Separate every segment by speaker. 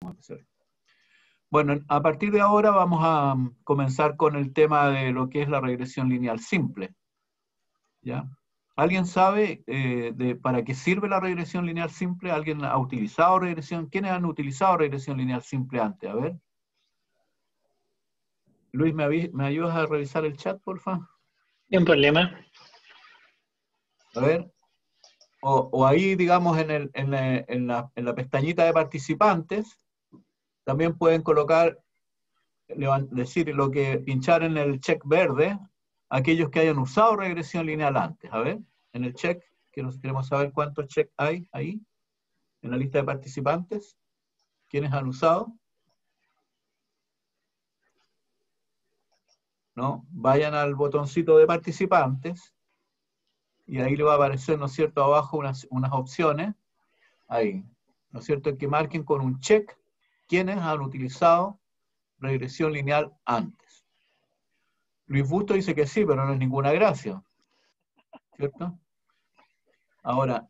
Speaker 1: a empezar. Bueno, a partir de ahora vamos a comenzar con el tema de lo que es la regresión lineal simple. ¿Ya? ¿Alguien sabe para qué sirve la regresión lineal simple? ¿Alguien ha utilizado regresión? ¿Quiénes han utilizado regresión lineal simple antes? A ver. Luis, ¿me ayudas a revisar el chat, por favor?
Speaker 2: Sin problema.
Speaker 1: A ver. O ahí, digamos, en la pestañita de participantes, también pueden colocar, decir lo que pinchar en el check verde, aquellos que hayan usado regresión lineal antes. A ver, en el check, queremos saber cuántos check hay ahí, en la lista de participantes. ¿Quiénes han usado? ¿No? Vayan al botoncito de participantes, y ahí le va a aparecer, ¿no es cierto?, abajo unas opciones, ahí, ¿no es cierto?, que marquen con un check quienes han utilizado regresión lineal antes. Luis Busto dice que sí, pero no es ninguna gracia, ¿cierto? Ahora,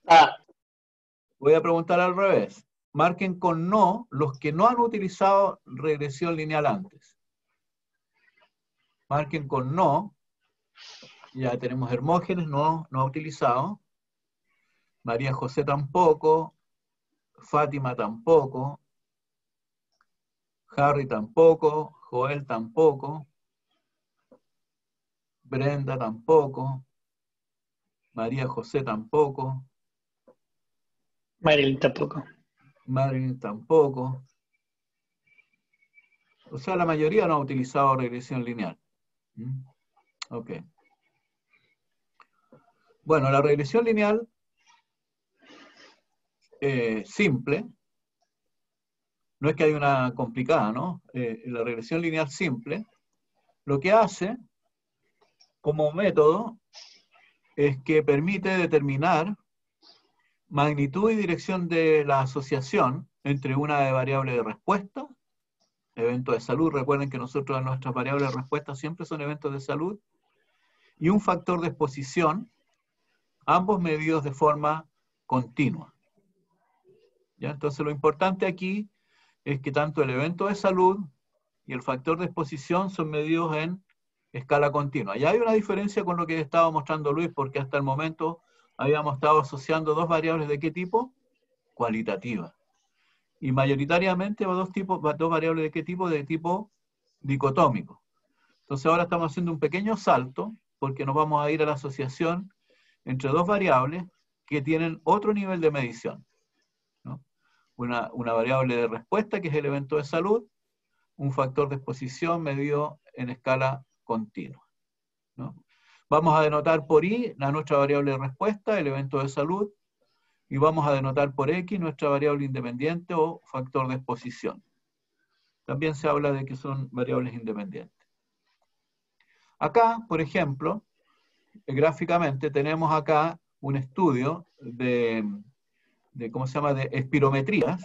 Speaker 1: voy a preguntar al revés. Marquen con no los que no han utilizado regresión lineal antes. Marquen con no. Ya tenemos Hermógenes, no ha utilizado. María José tampoco. Fátima tampoco. Harry tampoco. Joel tampoco. Brenda tampoco. María José tampoco.
Speaker 2: Marilyn tampoco.
Speaker 1: Marilyn tampoco. O sea, la mayoría no ha utilizado regresión lineal. Ok. Bueno, la regresión lineal simple, no es que hay una complicada, ¿no? La regresión lineal simple, lo que hace como método es que permite determinar magnitud y dirección de la asociación entre una variable de respuesta, evento de salud, recuerden que nosotros nuestras variables de respuesta siempre son eventos de salud, y un factor de exposición, ambos medidos de forma continua. ¿Ya? Entonces lo importante aquí es que tanto el evento de salud y el factor de exposición son medidos en escala continua. Ya hay una diferencia con lo que estaba mostrando Luis, porque hasta el momento habíamos estado asociando dos variables ¿de qué tipo? Cualitativas. Y mayoritariamente dos variables ¿de qué tipo? De tipo dicotómico. Entonces ahora estamos haciendo un pequeño salto, porque nos vamos a ir a la asociación entre dos variables que tienen otro nivel de medición, ¿no? Una variable de respuesta, que es el evento de salud, un factor de exposición medido en escala continua, ¿no? Vamos a denotar por I nuestra variable de respuesta, el evento de salud, y vamos a denotar por X nuestra variable independiente o factor de exposición. También se habla de que son variables independientes. Acá, por ejemplo, gráficamente tenemos acá un estudio de ¿cómo se llama?, de espirometrías,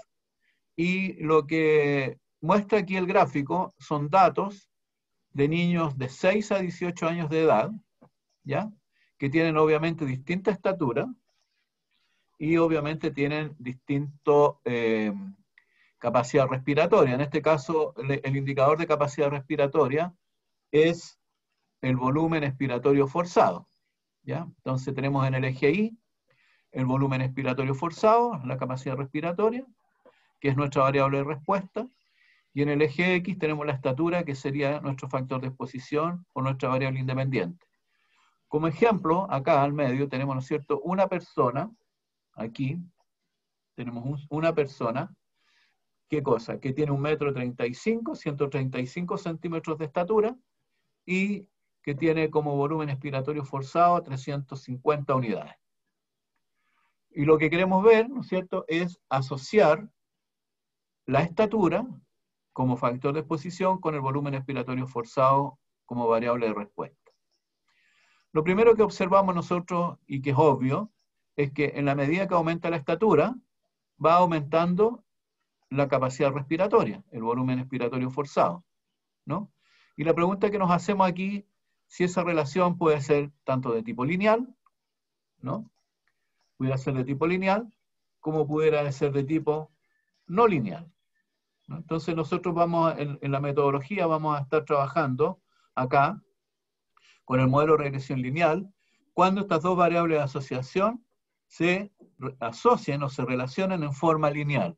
Speaker 1: y lo que muestra aquí el gráfico son datos de niños de 6 a 18 años de edad, ¿ya?, que tienen obviamente distinta estatura, y obviamente tienen distinta capacidad respiratoria. En este caso, el indicador de capacidad respiratoria es el volumen expiratorio forzado, ¿ya? Entonces tenemos en el eje Y el volumen expiratorio forzado, la capacidad respiratoria, que es nuestra variable de respuesta, y en el eje X tenemos la estatura, que sería nuestro factor de exposición o nuestra variable independiente. Como ejemplo, acá al medio tenemos, ¿no es cierto?, una persona, aquí tenemos una persona, ¿qué cosa? Que tiene 1,35 m, 135 centímetros de estatura, y que tiene como volumen expiratorio forzado 350 unidades. Y lo que queremos ver, ¿no es cierto?, es asociar la estatura como factor de exposición con el volumen expiratorio forzado como variable de respuesta. Lo primero que observamos nosotros, y que es obvio, es que en la medida que aumenta la estatura, va aumentando la capacidad respiratoria, el volumen expiratorio forzado, ¿no? Y la pregunta que nos hacemos aquí, si esa relación puede ser tanto de tipo lineal, ¿no?, pudiera ser de tipo lineal, como pudiera ser de tipo no lineal. ¿no? Entonces nosotros vamos, en la metodología vamos a estar trabajando acá con el modelo de regresión lineal, cuando estas dos variables de asociación se asocien o se relacionen en forma lineal.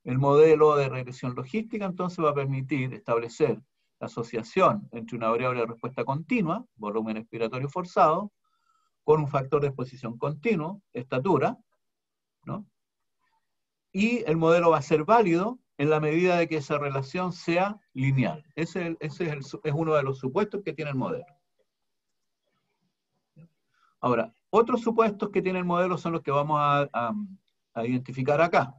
Speaker 1: El modelo de regresión logística entonces va a permitir establecer la asociación entre una variable de respuesta continua, volumen expiratorio forzado, con un factor de exposición continuo, estatura, ¿no? Y el modelo va a ser válido en la medida de que esa relación sea lineal. Ese es uno de los supuestos que tiene el modelo. Ahora, otros supuestos que tiene el modelo son los que vamos a identificar acá.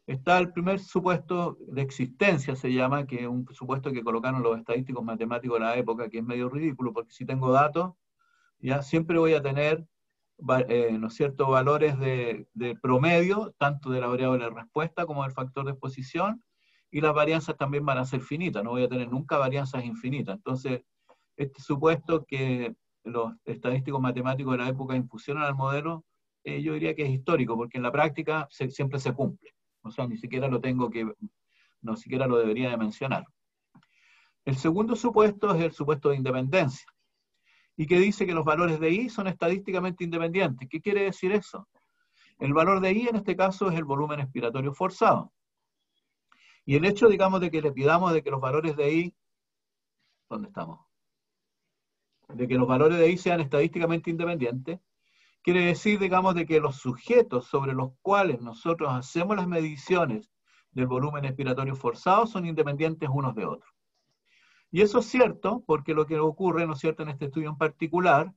Speaker 1: Está el primer supuesto de existencia, se llama, que es un supuesto que colocaron los estadísticos matemáticos de la época, que es medio ridículo, porque si tengo datos, ya siempre voy a tener, ¿no es cierto?, valores de promedio, tanto de la variable de respuesta como del factor de exposición, y las varianzas también van a ser finitas, no voy a tener nunca varianzas infinitas. Entonces, este supuesto que los estadísticos matemáticos de la época impusieron al modelo, yo diría que es histórico, porque en la práctica siempre se cumple. O sea, ni siquiera lo debería de mencionar. El segundo supuesto es el supuesto de independencia, y que dice que los valores de I son estadísticamente independientes. ¿Qué quiere decir eso? El valor de I en este caso es el volumen expiratorio forzado. Y el hecho, digamos, de que le pidamos de que los valores de I, ¿dónde estamos? De que los valores de I sean estadísticamente independientes, quiere decir, digamos, de que los sujetos sobre los cuales nosotros hacemos las mediciones del volumen expiratorio forzado son independientes unos de otros. Y eso es cierto, porque lo que ocurre, ¿no es cierto?, en este estudio en particular,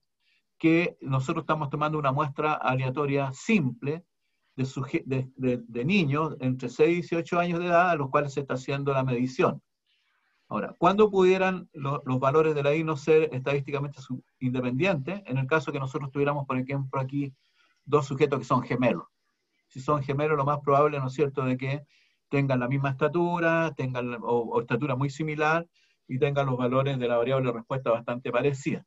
Speaker 1: que nosotros estamos tomando una muestra aleatoria simple de niños entre 6 y 18 años de edad a los cuales se está haciendo la medición. Ahora, ¿cuándo pudieran los valores de la I no ser estadísticamente independientes? En el caso que nosotros tuviéramos, por ejemplo, aquí dos sujetos que son gemelos. Si son gemelos, lo más probable, ¿no es cierto?, de que tengan la misma estatura, o estatura muy similar, y tengan los valores de la variable de respuesta bastante parecidas,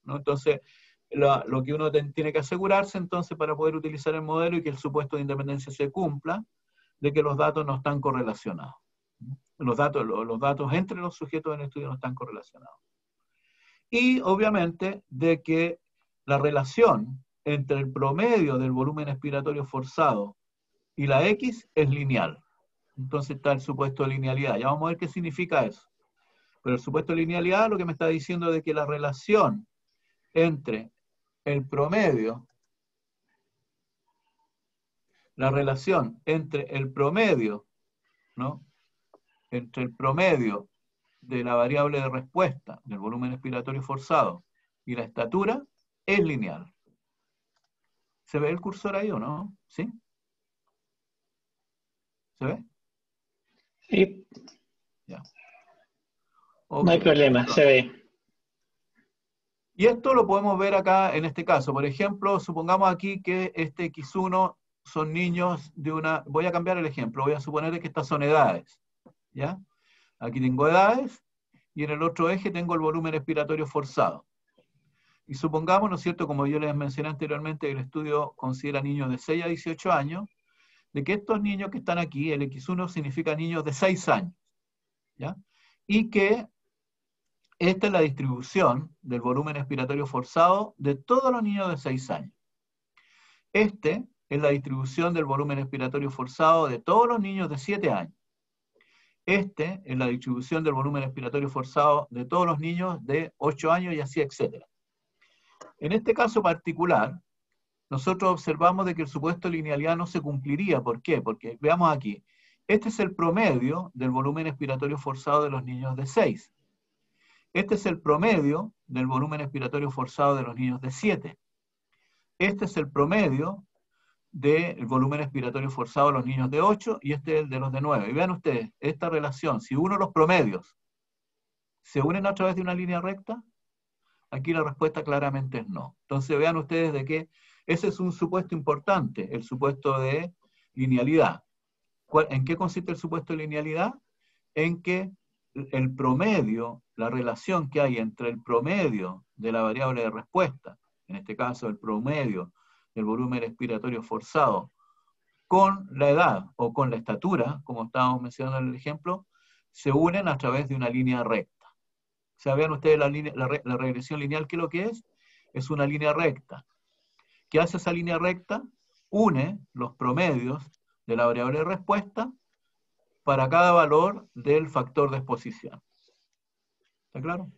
Speaker 1: ¿no? Entonces, lo que uno tiene que asegurarse, entonces, para poder utilizar el modelo y que el supuesto de independencia se cumpla, de que los datos no están correlacionados. Los datos entre los sujetos del estudio no están correlacionados. Y, obviamente, de que la relación entre el promedio del volumen expiratorio forzado y la X es lineal. Entonces está el supuesto de linealidad. Ya vamos a ver qué significa eso. Pero el supuesto de linealidad lo que me está diciendo es de que la relación entre el promedio, ¿no?, entre el promedio de la variable de respuesta del volumen expiratorio forzado y la estatura es lineal. ¿Se ve el cursor ahí o no? ¿Sí? ¿Se ve?
Speaker 2: Sí.
Speaker 1: Ya.
Speaker 2: Okay. No hay problema,
Speaker 1: entonces,
Speaker 2: se ve.
Speaker 1: Y esto lo podemos ver acá en este caso. Por ejemplo, supongamos aquí que este X1 son niños de una... Voy a cambiar el ejemplo, voy a suponer que estas son edades, ¿ya? Aquí tengo edades, y en el otro eje tengo el volumen expiratorio forzado. Y supongamos, ¿no es cierto?, como yo les mencioné anteriormente, el estudio considera niños de 6 a 18 años, de que estos niños que están aquí, el X1 significa niños de 6 años, ¿ya? Y que esta es la distribución del volumen expiratorio forzado de todos los niños de 6 años. Este es la distribución del volumen expiratorio forzado de todos los niños de 7 años. Este es la distribución del volumen expiratorio forzado de todos los niños de 8 años y así, etc. En este caso particular, nosotros observamos de que el supuesto de linealidad no se cumpliría. ¿Por qué? Porque, veamos aquí, este es el promedio del volumen expiratorio forzado de los niños de 6. Este es el promedio del volumen expiratorio forzado de los niños de 7. Este es el promedio del volumen expiratorio forzado de los niños de 8, y este es el de los de 9. Y vean ustedes, esta relación, si uno los promedios se unen a través de una línea recta, aquí la respuesta claramente es no. Entonces vean ustedes de que ese es un supuesto importante, el supuesto de linealidad. ¿En qué consiste el supuesto de linealidad? En que el promedio, la relación que hay entre el promedio de la variable de respuesta, en este caso el promedio del volumen expiratorio forzado, con la edad o con la estatura, como estábamos mencionando en el ejemplo, se unen a través de una línea recta. O sea, vean ustedes la regresión lineal, ¿qué es lo que es? Es una línea recta. ¿Qué hace esa línea recta? Une los promedios de la variable de respuesta para cada valor del factor de exposición. ¿Está claro?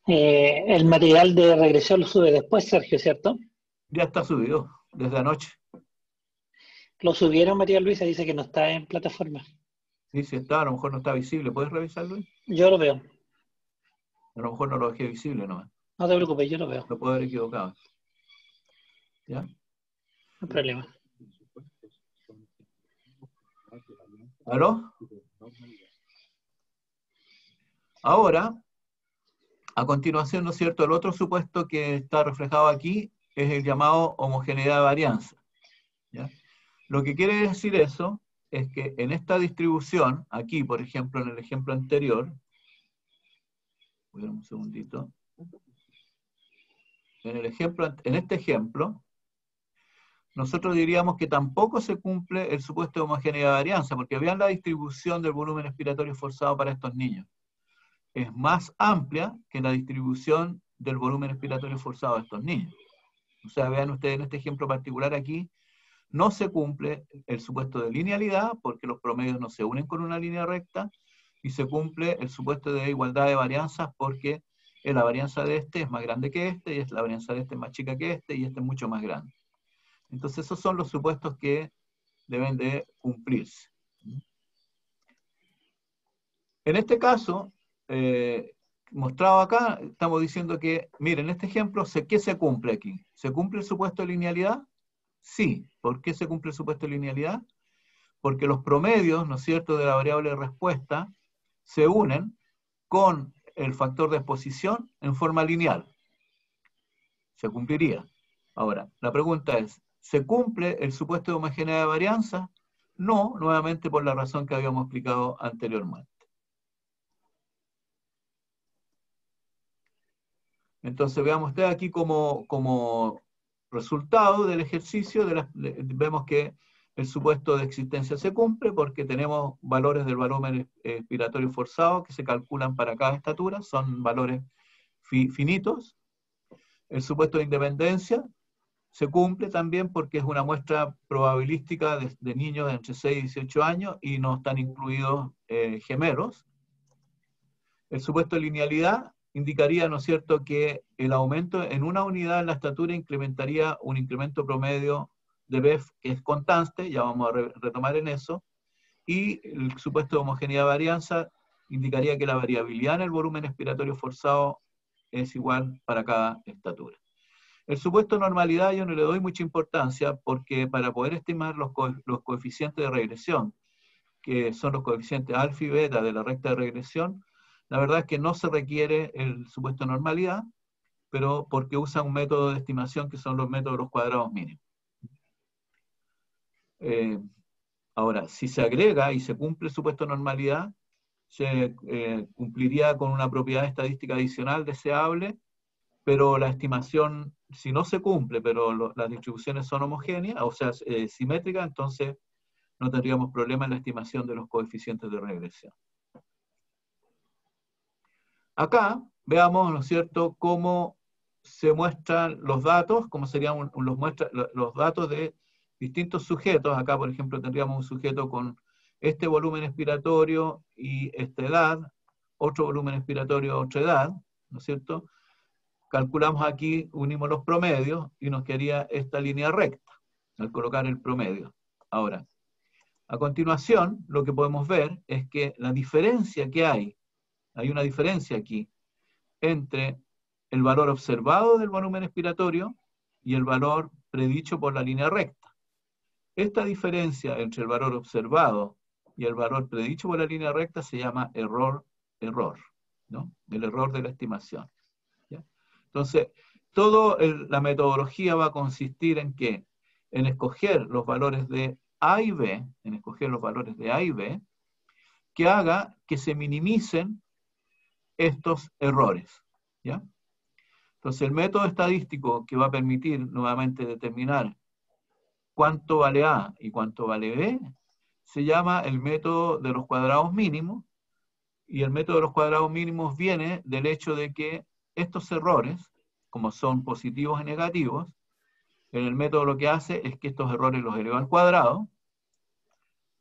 Speaker 2: El material de regresión lo sube después, Sergio, ¿cierto?
Speaker 1: Ya está subido, desde anoche.
Speaker 2: Lo subieron, María Luisa, dice que no está en plataforma.
Speaker 1: Sí, sí está, a lo mejor no está visible. ¿Puedes revisarlo?
Speaker 2: Yo lo veo.
Speaker 1: A lo mejor no lo dejé visible nomás.
Speaker 2: No te preocupes, yo lo veo.
Speaker 1: Lo puedo haber equivocado. ¿Ya?
Speaker 2: No hay problema.
Speaker 1: ¿Aló? Ahora, a continuación, ¿no es cierto? El otro supuesto que está reflejado aquí es el llamado homogeneidad de varianza. ¿Ya? Lo que quiere decir eso es que en esta distribución, aquí, por ejemplo, en el ejemplo anterior, voy a dar un segundito. En este ejemplo, nosotros diríamos que tampoco se cumple el supuesto de homogeneidad de varianza, porque vean la distribución del volumen expiratorio forzado para estos niños. Es más amplia que la distribución del volumen expiratorio forzado de estos niños. O sea, vean ustedes en este ejemplo particular aquí, no se cumple el supuesto de linealidad, porque los promedios no se unen con una línea recta, y se cumple el supuesto de igualdad de varianzas, porque la varianza de este es más grande que este, y la varianza de este es más chica que este, y este es mucho más grande. Entonces esos son los supuestos que deben de cumplirse. En este caso, mostrado acá, estamos diciendo que, miren, en este ejemplo, ¿qué se cumple aquí? ¿Se cumple el supuesto de linealidad? Sí. ¿Por qué se cumple el supuesto de linealidad? Porque los promedios, ¿no es cierto?, de la variable de respuesta se unen con el factor de exposición en forma lineal. Se cumpliría. Ahora, la pregunta es, ¿se cumple el supuesto de homogeneidad de varianza? No, nuevamente por la razón que habíamos explicado anteriormente. Entonces veamos ustedes aquí como resultado del ejercicio, vemos que el supuesto de existencia se cumple porque tenemos valores del volumen expiratorio forzado que se calculan para cada estatura, son valores finitos. El supuesto de independencia se cumple también porque es una muestra probabilística de niños de entre 6 y 18 años y no están incluidos gemelos. El supuesto de linealidad indicaría, ¿no es cierto?, que el aumento en una unidad en la estatura incrementaría un incremento promedio de BEF que es constante, ya vamos a retomar en eso, y el supuesto de homogeneidad de varianza indicaría que la variabilidad en el volumen expiratorio forzado es igual para cada estatura. El supuesto de normalidad yo no le doy mucha importancia porque para poder estimar los coeficientes de regresión, que son los coeficientes alfa y beta de la recta de regresión, la verdad es que no se requiere el supuesto de normalidad, pero porque usa un método de estimación que son los métodos de los cuadrados mínimos. Ahora, si se agrega y se cumple el supuesto de normalidad, se cumpliría con una propiedad estadística adicional deseable, pero la estimación, si no se cumple, pero las distribuciones son homogéneas, o sea, simétricas, entonces no tendríamos problema en la estimación de los coeficientes de regresión. Acá veamos, ¿no es cierto?, cómo se muestran los datos, cómo serían los datos de distintos sujetos. Acá, por ejemplo, tendríamos un sujeto con este volumen expiratorio y esta edad, otro volumen expiratorio, otra edad, ¿no es cierto? Calculamos aquí, unimos los promedios y nos quedaría esta línea recta al colocar el promedio. Ahora, a continuación, lo que podemos ver es que la diferencia que hay una diferencia aquí entre el valor observado del volumen expiratorio y el valor predicho por la línea recta. Esta diferencia entre el valor observado y el valor predicho por la línea recta se llama error, ¿no? El error de la estimación. ¿Ya? Entonces, toda la metodología va a consistir en qué? En escoger los valores de A y B, que haga que se minimicen estos errores. ¿Ya? Entonces, el método estadístico que va a permitir nuevamente determinar cuánto vale A y cuánto vale B, se llama el método de los cuadrados mínimos, y el método de los cuadrados mínimos viene del hecho de que estos errores, como son positivos y negativos, en el método lo que hace es que estos errores los eleva al cuadrado,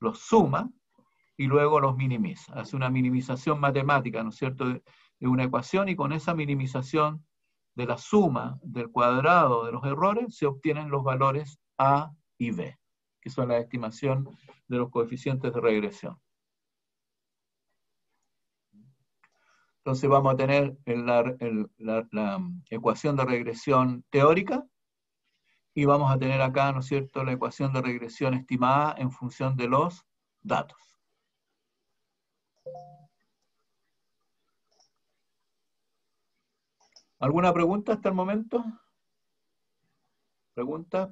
Speaker 1: los suma y luego los minimiza. Hace una minimización matemática, ¿no es cierto?, de una ecuación, y con esa minimización de la suma del cuadrado de los errores se obtienen los valores A y B, que son la estimación de los coeficientes de regresión. Entonces vamos a tener la ecuación de regresión teórica, y vamos a tener acá, ¿no es cierto?, la ecuación de regresión estimada en función de los datos. ¿Alguna pregunta hasta el momento? ¿Pregunta?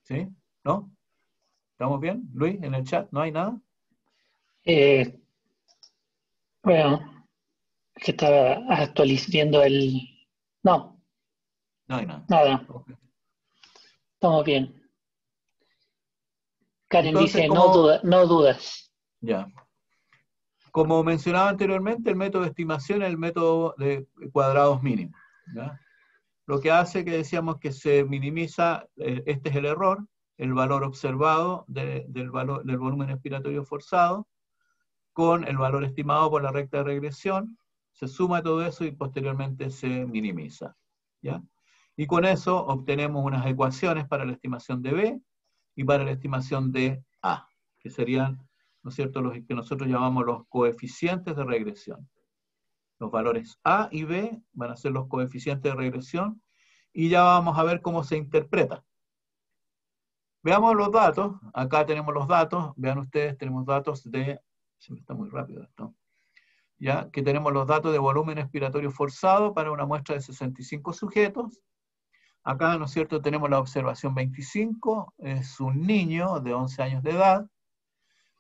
Speaker 1: ¿Sí? ¿No? ¿Estamos bien? Luis, en el chat, ¿no hay nada?
Speaker 2: Bueno, que estaba actualizando el... No,
Speaker 1: No hay nada.
Speaker 2: nada,
Speaker 1: Okay.
Speaker 2: estamos bien. Karen
Speaker 1: Entonces,
Speaker 2: dice, no dudas.
Speaker 1: Ya. Como mencionaba anteriormente, el método de estimación es el método de cuadrados mínimos, ¿ya? Lo que hace, que decíamos, que se minimiza, este es el error, el valor observado del volumen expiratorio forzado, con el valor estimado por la recta de regresión, se suma todo eso y posteriormente se minimiza, ¿ya? Y con eso obtenemos unas ecuaciones para la estimación de B y para la estimación de A, que serían, ¿no es cierto?, los que nosotros llamamos los coeficientes de regresión. Los valores A y B van a ser los coeficientes de regresión, y ya vamos a ver cómo se interpreta. Veamos los datos. Acá tenemos los datos. Vean ustedes, tenemos datos de... Se me está muy rápido esto. ¿Ya? Que tenemos los datos de volumen expiratorio forzado para una muestra de 65 sujetos. Acá, ¿no es cierto?, tenemos la observación 25. Es un niño de 11 años de edad,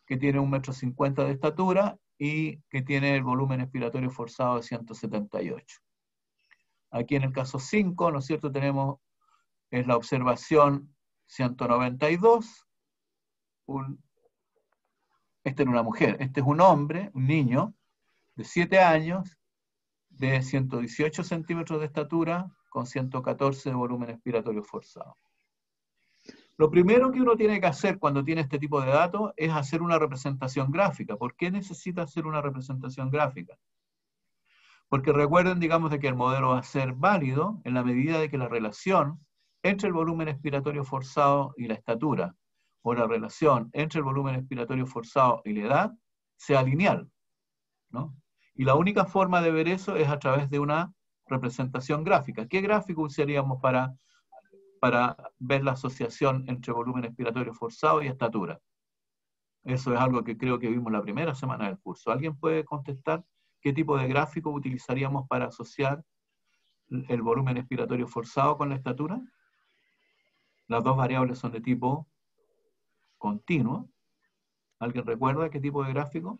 Speaker 1: que tiene 1,50 m de estatura y que tiene el volumen expiratorio forzado de 178. Aquí en el caso 5, ¿no es cierto?, tenemos, es la observación 192. Esta era una mujer. Este es un hombre, un niño, de 7 años, de 118 centímetros de estatura, con 114 de volumen expiratorio forzado. Lo primero que uno tiene que hacer cuando tiene este tipo de datos es hacer una representación gráfica. ¿Por qué necesita hacer una representación gráfica? Porque recuerden, digamos, de que el modelo va a ser válido en la medida de que la relación entre el volumen expiratorio forzado y la estatura, o la relación entre el volumen expiratorio forzado y la edad, sea lineal, ¿no? Y la única forma de ver eso es a través de una representación gráfica. ¿Qué gráfico usaríamos para ver la asociación entre volumen expiratorio forzado y estatura? Eso es algo que creo que vimos la primera semana del curso. ¿Alguien puede contestar qué tipo de gráfico utilizaríamos para asociar el volumen expiratorio forzado con la estatura? Las dos variables son de tipo continuo. ¿Alguien recuerda qué tipo de gráfico?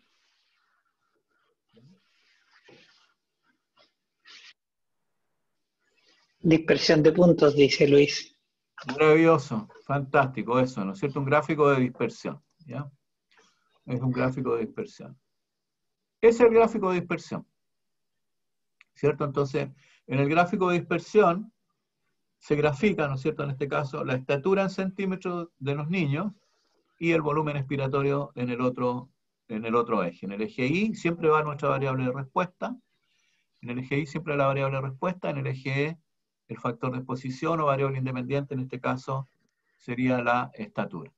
Speaker 2: Dispersión de puntos, dice Luis.
Speaker 1: Maravilloso, fantástico eso, ¿no es cierto? Un gráfico de dispersión, ¿ya? Es un gráfico de dispersión. Ese es el gráfico de dispersión, ¿cierto? Entonces, en el gráfico de dispersión se grafica, ¿no es cierto?, en este caso, la estatura en centímetros de los niños y el volumen expiratorio en el otro eje. En el eje Y siempre va nuestra variable de respuesta, en el eje Y siempre la variable de respuesta, en el eje E el factor de exposición o variable independiente, en este caso sería la estatura.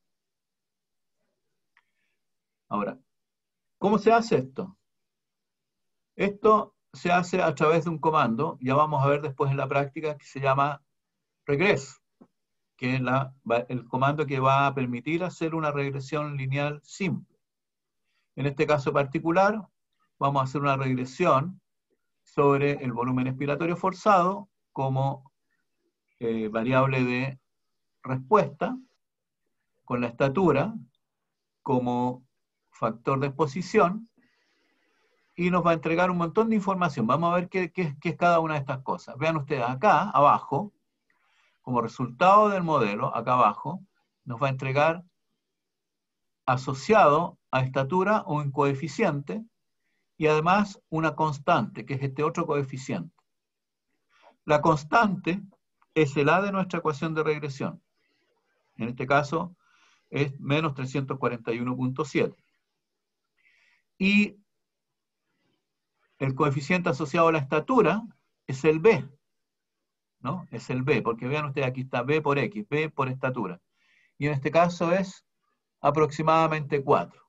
Speaker 1: Ahora, ¿cómo se hace esto? Esto se hace a través de un comando, ya vamos a ver después en la práctica, que se llama regress, que es el comando que va a permitir hacer una regresión lineal simple. En este caso particular, vamos a hacer una regresión sobre el volumen expiratorio forzado como variable de respuesta, con la estatura como factor de exposición, y nos va a entregar un montón de información. Vamos a ver qué es cada una de estas cosas. Vean ustedes, acá abajo, como resultado del modelo, acá abajo, nos va a entregar asociado a estatura un coeficiente y además una constante, que es este otro coeficiente. La constante es el A de nuestra ecuación de regresión. En este caso es menos 341.7. Y el coeficiente asociado a la estatura es el B, ¿no? Es el B, porque vean ustedes, aquí está B por X, B por estatura. Y en este caso es aproximadamente 4.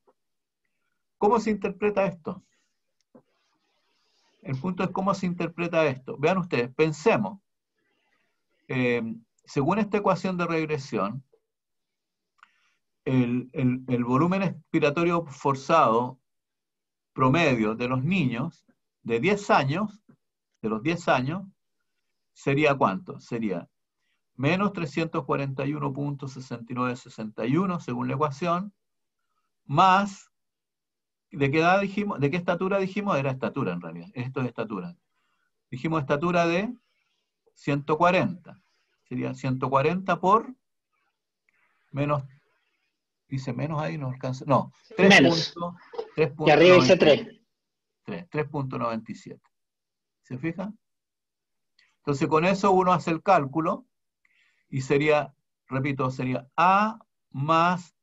Speaker 1: ¿Cómo se interpreta esto? El punto es cómo se interpreta esto. Vean ustedes, pensemos, según esta ecuación de regresión, el volumen expiratorio forzado promedio de los niños de 10 años, de los 10 años, ¿sería cuánto? Sería menos 341.6961 según la ecuación, más, ¿de qué edad dijimos? ¿De qué estatura dijimos? Era estatura en realidad, esto es estatura. Dijimos estatura de 140. Sería 140 por menos, dice menos ahí, no alcanza, no, 3.
Speaker 2: Menos. Y arriba dice 3.
Speaker 1: 3.97. ¿Se fijan? Entonces con eso uno hace el cálculo y sería, repito, sería A más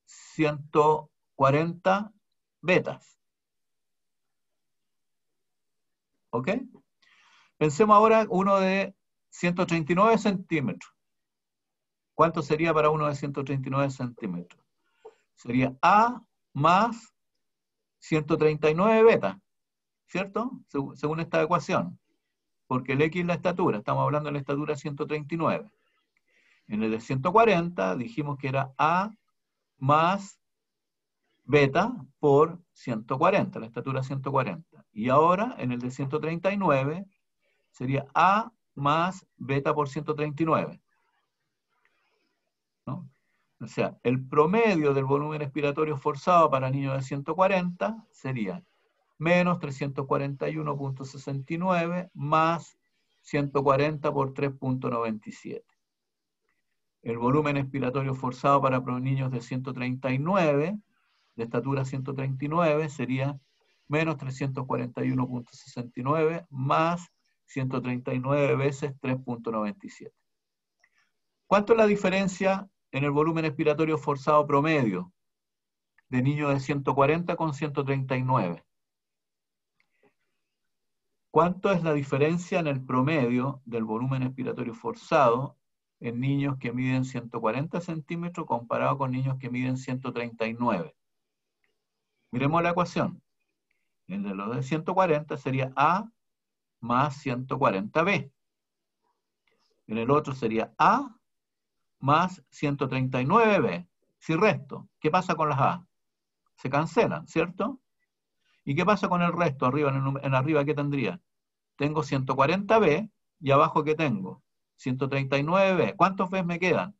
Speaker 1: 140 betas. ¿Ok? Pensemos ahora uno de 139 centímetros. ¿Cuánto sería para uno de 139 centímetros? Sería A más 139 betas, ¿cierto? Según esta ecuación. Porque el X es la estatura, estamos hablando de la estatura 139. En el de 140 dijimos que era A más beta por 140, la estatura 140. Y ahora en el de 139 sería A más beta por 139. ¿No? O sea, el promedio del volumen expiratorio forzado para niños de 140 sería menos 341.69 más 140 por 3.97. El volumen expiratorio forzado para niños de 139, de estatura 139, sería menos 341.69 más 139 veces 3.97. ¿Cuánto es la diferencia en el volumen expiratorio forzado promedio de niños de 140 con 139? ¿Cuánto es la diferencia en el promedio del volumen expiratorio forzado en niños que miden 140 centímetros comparado con niños que miden 139? Miremos la ecuación. El de los de 140 sería A más 140B. En el otro sería A más 139B. Si resto, ¿qué pasa con las A? Se cancelan, ¿cierto? ¿Y qué pasa con el resto? Arriba, en arriba, ¿qué tendría? Tengo 140B y abajo, ¿qué tengo? 139B. ¿Cuántos B me quedan?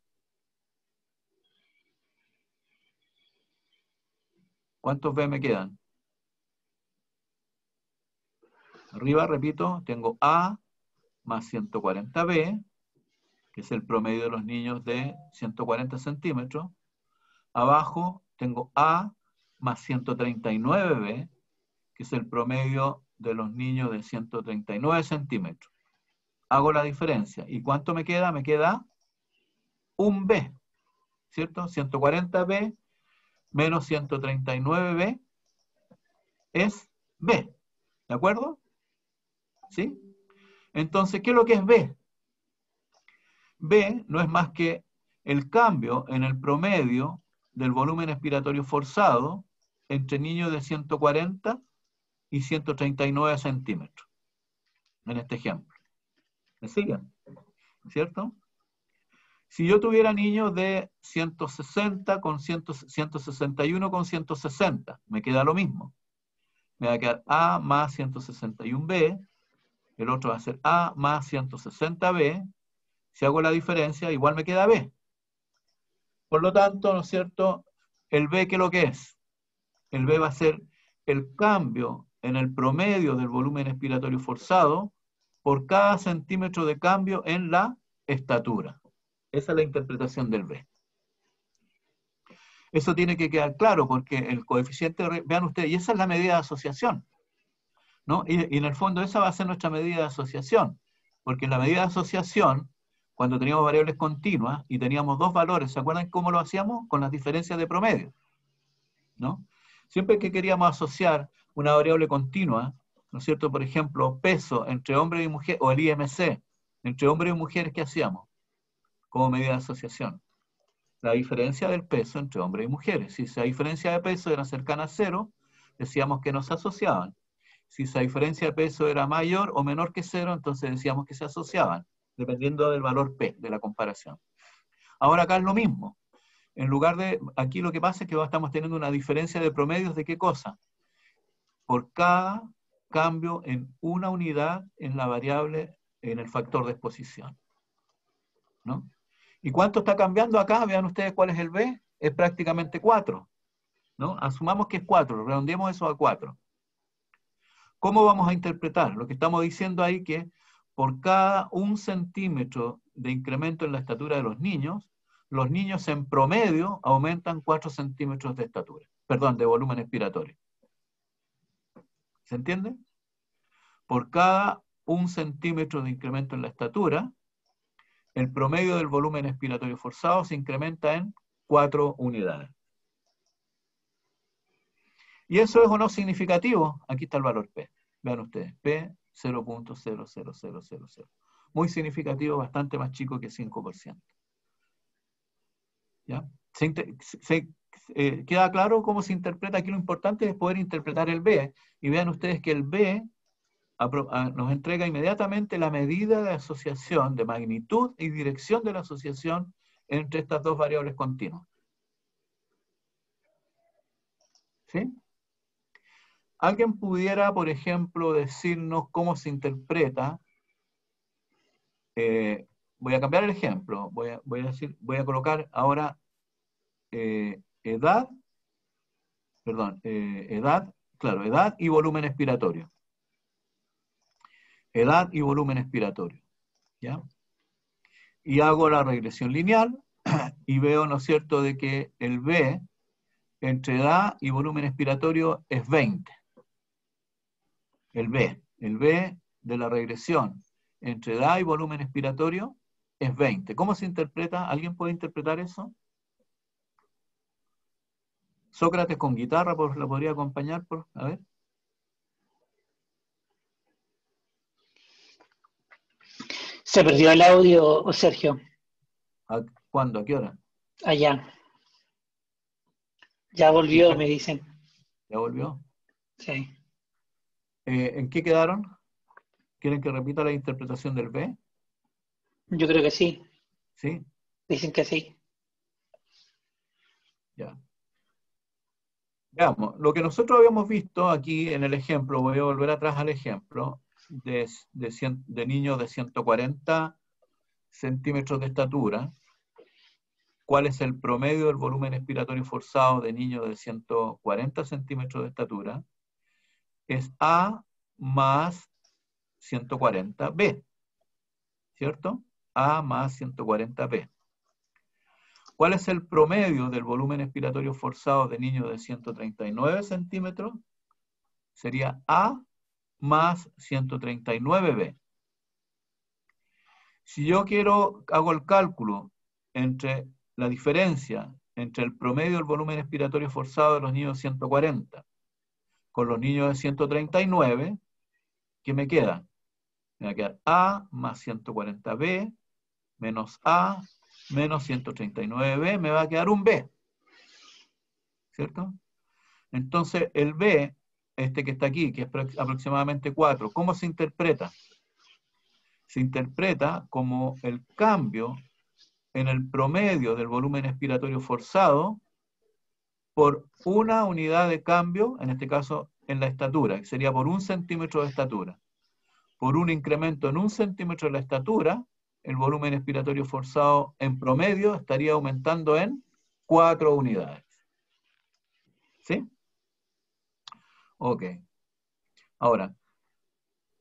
Speaker 1: ¿Cuántos B me quedan? Arriba, repito, tengo A más 140B, que es el promedio de los niños de 140 centímetros. Abajo tengo A más 139B, que es el promedio de los niños de 139 centímetros. Hago la diferencia. ¿Y cuánto me queda? Me queda un B, ¿cierto? 140B menos 139B es B. ¿De acuerdo? ¿Sí? Entonces, ¿qué es lo que es B? B no es más que el cambio en el promedio del volumen expiratorio forzado entre niños de 140 y 139 centímetros. En este ejemplo. ¿Me siguen? ¿Cierto? Si yo tuviera niños de 160 con 161 con 160, me queda lo mismo. Me va a quedar A más 161B, el otro va a ser A más 160B. Si hago la diferencia, igual me queda B. Por lo tanto, ¿no es cierto? El B, ¿qué es lo que es? El B va a ser el cambio en el promedio del volumen expiratorio forzado por cada centímetro de cambio en la estatura. Esa es la interpretación del B. Eso tiene que quedar claro porque el coeficiente, vean ustedes, y esa es la medida de asociación, ¿no? Y en el fondo esa va a ser nuestra medida de asociación, porque en la medida de asociación, cuando teníamos variables continuas y teníamos dos valores, ¿se acuerdan cómo lo hacíamos? Con las diferencias de promedio, ¿no? Siempre que queríamos asociar una variable continua, ¿no es cierto? Por ejemplo, peso entre hombre y mujer, o el IMC, entre hombres y mujeres, ¿qué hacíamos? Como medida de asociación. La diferencia del peso entre hombres y mujeres. Si esa diferencia de peso era cercana a cero, decíamos que no se asociaban. Si esa diferencia de peso era mayor o menor que cero, entonces decíamos que se asociaban, dependiendo del valor P de la comparación. Ahora acá es lo mismo. En lugar de, aquí lo que pasa es que estamos teniendo una diferencia de promedios de qué cosa. Por cada cambio en una unidad en la variable, en el factor de exposición, ¿no? ¿Y cuánto está cambiando acá? Vean ustedes cuál es el B. Es prácticamente 4, ¿no? Asumamos que es 4, redondeemos eso a 4. ¿Cómo vamos a interpretar? Lo que estamos diciendo ahí que por cada 1 centímetro de incremento en la estatura de los niños en promedio aumentan 4 centímetros de estatura, perdón, de volumen expiratorio. ¿Se entiende? Por cada 1 centímetro de incremento en la estatura, el promedio del volumen expiratorio forzado se incrementa en 4 unidades. ¿Y eso es o no significativo? Aquí está el valor P. Vean ustedes, P 0.00000. Muy significativo, bastante más chico que 5%. ¿Ya? ¿Queda claro cómo se interpreta? Aquí lo importante es poder interpretar el B. Y vean ustedes que el B nos entrega inmediatamente la medida de asociación, de magnitud y dirección de la asociación entre estas dos variables continuas. ¿Sí? ¿Alguien pudiera, por ejemplo, decirnos cómo se interpreta? Voy a cambiar el ejemplo. Voy a colocar ahora edad y volumen expiratorio. Edad y volumen expiratorio. ¿Ya? Y hago la regresión lineal y veo, ¿no es cierto?, de que el B entre edad y volumen expiratorio es 20. El B de la regresión entre edad y volumen expiratorio es 20. ¿Cómo se interpreta? ¿Alguien puede interpretar eso? Sócrates con guitarra, ¿la podría acompañar? A ver.
Speaker 2: Se perdió el audio, Sergio.
Speaker 1: ¿Cuándo? ¿A qué hora?
Speaker 2: Allá. Ya volvió, me dicen.
Speaker 1: ¿Ya volvió?
Speaker 2: Sí.
Speaker 1: ¿En qué quedaron? ¿Quieren que repita la interpretación del B?
Speaker 2: Yo creo que sí.
Speaker 1: ¿Sí?
Speaker 2: Dicen que sí.
Speaker 1: Ya. Veamos, lo que nosotros habíamos visto aquí en el ejemplo, voy a volver atrás al ejemplo, de niños de 140 centímetros de estatura. ¿Cuál es el promedio del volumen expiratorio forzado de niños de 140 centímetros de estatura? Es A más 140B, ¿cierto? A más 140B. ¿Cuál es el promedio del volumen expiratorio forzado de niños de 139 centímetros? Sería A más 139B. Si yo hago el cálculo entre la diferencia entre el promedio del volumen expiratorio forzado de los niños de 140 con los niños de 139, ¿qué me queda? Me va a quedar A más 140B menos A menos 139B, me va a quedar un B. ¿Cierto? Entonces, el B, este que está aquí, que es aproximadamente 4, ¿cómo se interpreta? Se interpreta como el cambio en el promedio del volumen expiratorio forzado por una unidad de cambio, en este caso en la estatura, que sería por 1 centímetro de estatura. Por un incremento en 1 centímetro de la estatura, el volumen expiratorio forzado en promedio estaría aumentando en 4 unidades. ¿Sí? Ok. Ahora,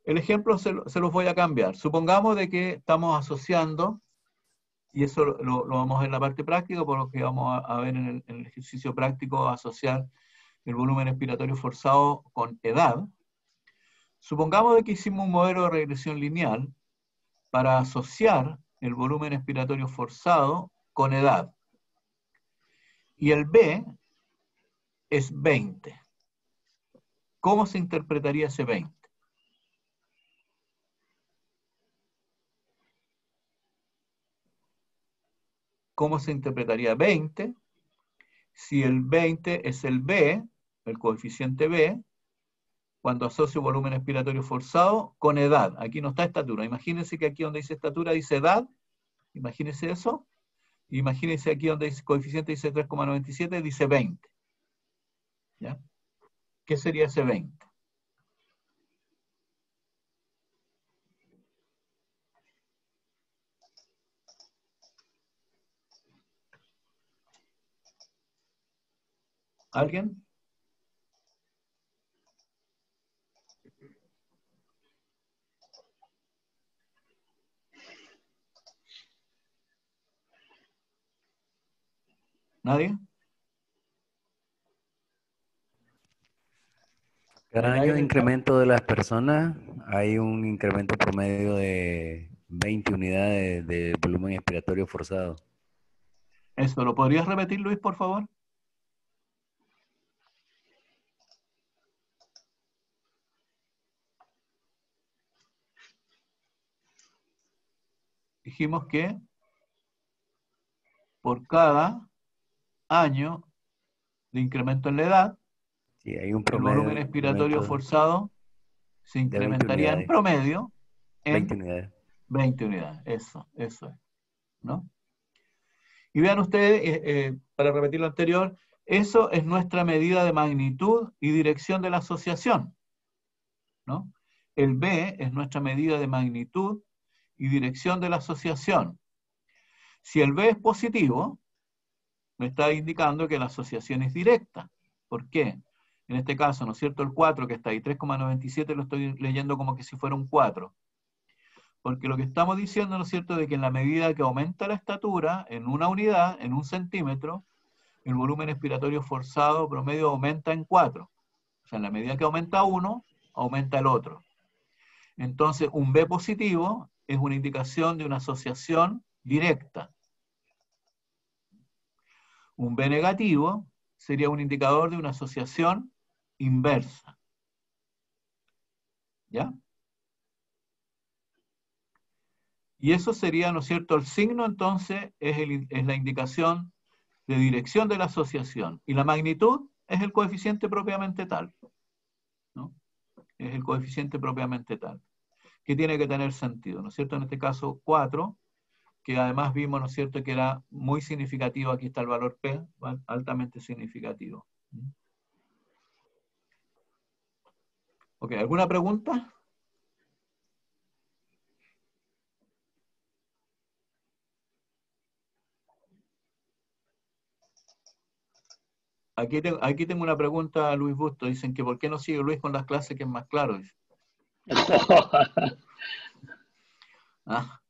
Speaker 1: el ejemplo se los voy a cambiar. Supongamos de que estamos asociando, y eso lo vamos a ver en la parte práctica, por lo que vamos a ver en el ejercicio práctico, asociar el volumen expiratorio forzado con edad. Supongamos de que hicimos un modelo de regresión lineal para asociar el volumen expiratorio forzado con edad. Y el B es 20. ¿Cómo se interpretaría ese 20? ¿Cómo se interpretaría 20 si el 20 es el B, el coeficiente B, cuando asocio volumen expiratorio forzado con edad? Aquí no está estatura. Imagínense que aquí donde dice estatura dice edad. Imagínense eso. Imagínense aquí donde dice coeficiente dice 3,97, dice 20. ¿Ya? ¿Qué sería ese 20? ¿Alguien? ¿Nadie?
Speaker 3: Cada
Speaker 1: ¿En el
Speaker 3: año de
Speaker 1: aire?
Speaker 3: incremento de las personas hay un incremento promedio de 20 unidades de volumen expiratorio forzado.
Speaker 1: Eso, ¿lo podrías repetir, Luis, por favor? Dijimos que por cada año de incremento en la edad,
Speaker 3: Sí, hay un
Speaker 1: el
Speaker 3: promedio
Speaker 1: volumen
Speaker 3: de
Speaker 1: expiratorio
Speaker 3: incremento
Speaker 1: forzado se
Speaker 3: de 20
Speaker 1: incrementaría en
Speaker 3: unidades.
Speaker 1: promedio
Speaker 3: 20
Speaker 1: en
Speaker 3: unidades.
Speaker 1: 20 unidades. Eso es, ¿no? Y vean ustedes, para repetir lo anterior, eso es nuestra medida de magnitud y dirección de la asociación, ¿no? El B es nuestra medida de magnitud y dirección de la asociación. Si el B es positivo, me está indicando que la asociación es directa. ¿Por qué? En este caso, ¿no es cierto? El 4 que está ahí, 3,97, lo estoy leyendo como que si fuera un 4. Porque lo que estamos diciendo, ¿no es cierto?, de que en la medida que aumenta la estatura, en una unidad, en un centímetro, el volumen expiratorio forzado promedio aumenta en 4. O sea, en la medida que aumenta uno, aumenta el otro. Entonces, un B positivo es una indicación de una asociación directa. Un B negativo sería un indicador de una asociación inversa. ¿Ya? Y eso sería, ¿no es cierto? El signo, entonces, es la indicación de dirección de la asociación. Y la magnitud es el coeficiente propiamente tal, ¿no? Es el coeficiente propiamente tal, que tiene que tener sentido, ¿no es cierto? En este caso, 4, que además vimos, ¿no es cierto?, que era muy significativo. Aquí está el valor P, altamente significativo. Ok, ¿alguna pregunta? Aquí tengo una pregunta a Luis Busto. Dicen que ¿por qué no sigue Luis con las clases que es más claro? Dice. Ah.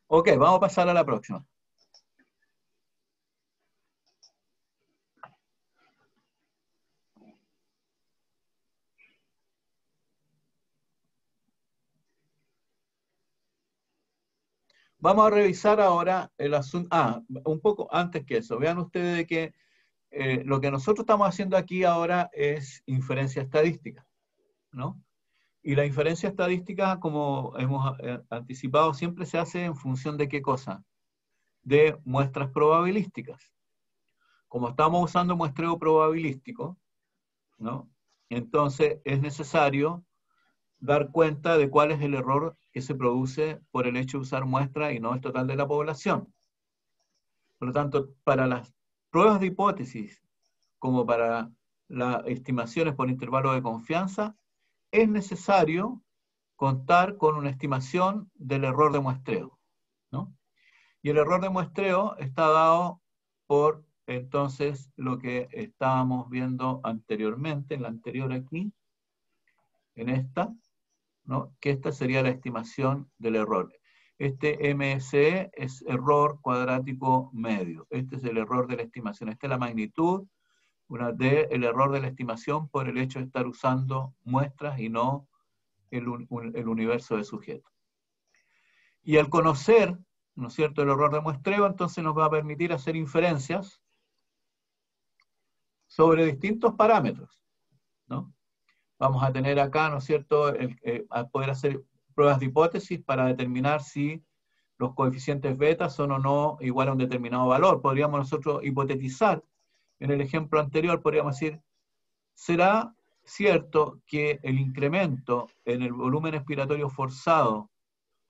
Speaker 1: Ok, vamos a pasar a la próxima. Vamos a revisar ahora el asunto. Un poco antes que eso. Vean ustedes de que lo que nosotros estamos haciendo aquí ahora es inferencia estadística, ¿no? Y la inferencia estadística, como hemos anticipado, siempre se hace en función de ¿qué cosa? De muestras probabilísticas. Como estamos usando muestreo probabilístico, ¿no? Entonces es necesario dar cuenta de cuál es el error que se produce por el hecho de usar muestra y no el total de la población. Por lo tanto, para las pruebas de hipótesis, como para las estimaciones por intervalo de confianza, es necesario contar con una estimación del error de muestreo, ¿no? Y el error de muestreo está dado por entonces lo que estábamos viendo anteriormente, en la anterior aquí, en esta, ¿no? Que esta sería la estimación del error. Este MSE es error cuadrático medio. Este es el error de la estimación. Esta es la magnitud del error de la estimación por el hecho de estar usando muestras y no el universo de sujetos. Y al conocer, ¿no es cierto?, el error de muestreo, entonces nos va a permitir hacer inferencias sobre distintos parámetros, ¿no? Vamos a tener acá, ¿no es cierto?, a poder hacer pruebas de hipótesis para determinar si los coeficientes beta son o no igual a un determinado valor. Podríamos nosotros hipotetizar, en el ejemplo anterior, podríamos decir, ¿será cierto que el incremento en el volumen expiratorio forzado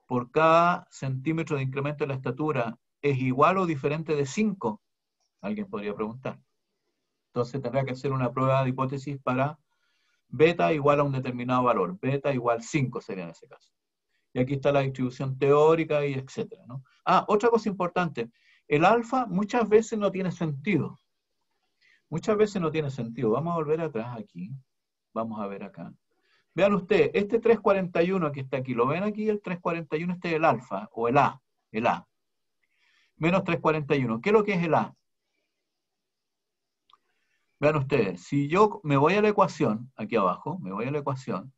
Speaker 1: por cada centímetro de incremento de la estatura es igual o diferente de 5? Alguien podría preguntar. Entonces tendrá que hacer una prueba de hipótesis para beta igual a un determinado valor. Beta igual 5 sería en ese caso. Y aquí está la distribución teórica y etcétera, ¿no? Ah, otra cosa importante. El alfa muchas veces no tiene sentido. Muchas veces no tiene sentido. Vamos a volver atrás aquí. Vamos a ver acá. Vean ustedes, este 341 que está aquí, ¿lo ven aquí? El 341, este es el alfa, o el A. El A. Menos 341. ¿Qué es lo que es el A? Vean ustedes, si yo me voy a la ecuación, aquí abajo, me voy a la ecuación,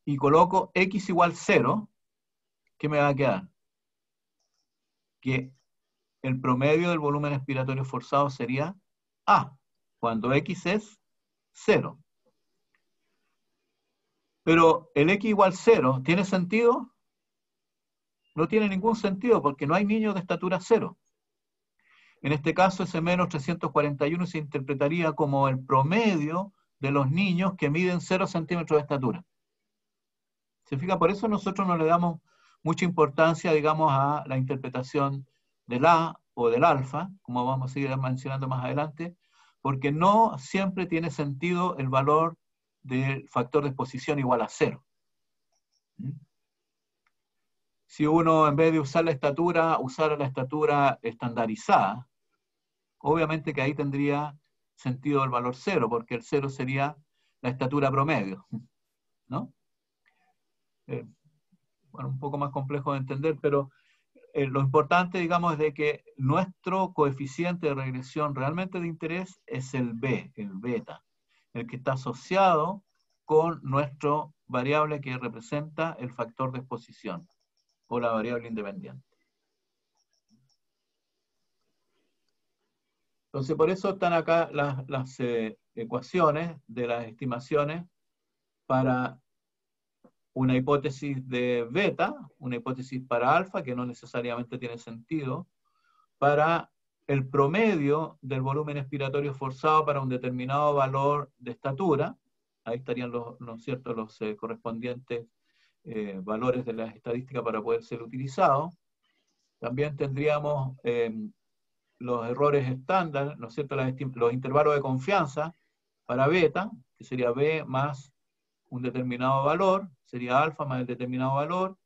Speaker 1: y coloco x igual 0, ¿qué me va a quedar? Que el promedio del volumen expiratorio forzado sería A, cuando x es 0. Pero el x igual 0, ¿tiene sentido? No tiene ningún sentido, porque no hay niños de estatura 0. En este caso, ese menos 341 se interpretaría como el promedio de los niños que miden 0 centímetros de estatura. ¿Se fija? Por eso nosotros no le damos mucha importancia, digamos, a la interpretación del A o del alfa, como vamos a seguir mencionando más adelante, porque no siempre tiene sentido el valor del factor de exposición igual a 0. Si uno, en vez de usar la estatura, usara la estatura estandarizada, obviamente que ahí tendría sentido el valor 0, porque el 0 sería la estatura promedio, ¿no? Bueno, un poco más complejo de entender, pero lo importante, digamos, es de que nuestro coeficiente de regresión realmente de interés es el B, el beta, el que está asociado con nuestro variable que representa el factor de exposición, o la variable independiente. Entonces, por eso están acá las ecuaciones de las estimaciones para una hipótesis de beta, una hipótesis para alfa, que no necesariamente tiene sentido, para el promedio del volumen expiratorio forzado para un determinado valor de estatura. Ahí estarían ¿no es cierto?, los correspondientes valores de la estadística para poder ser utilizados. También tendríamos los errores estándar, ¿no es cierto?, los intervalos de confianza para beta, que sería B más un determinado valor, sería alfa más el determinado valor.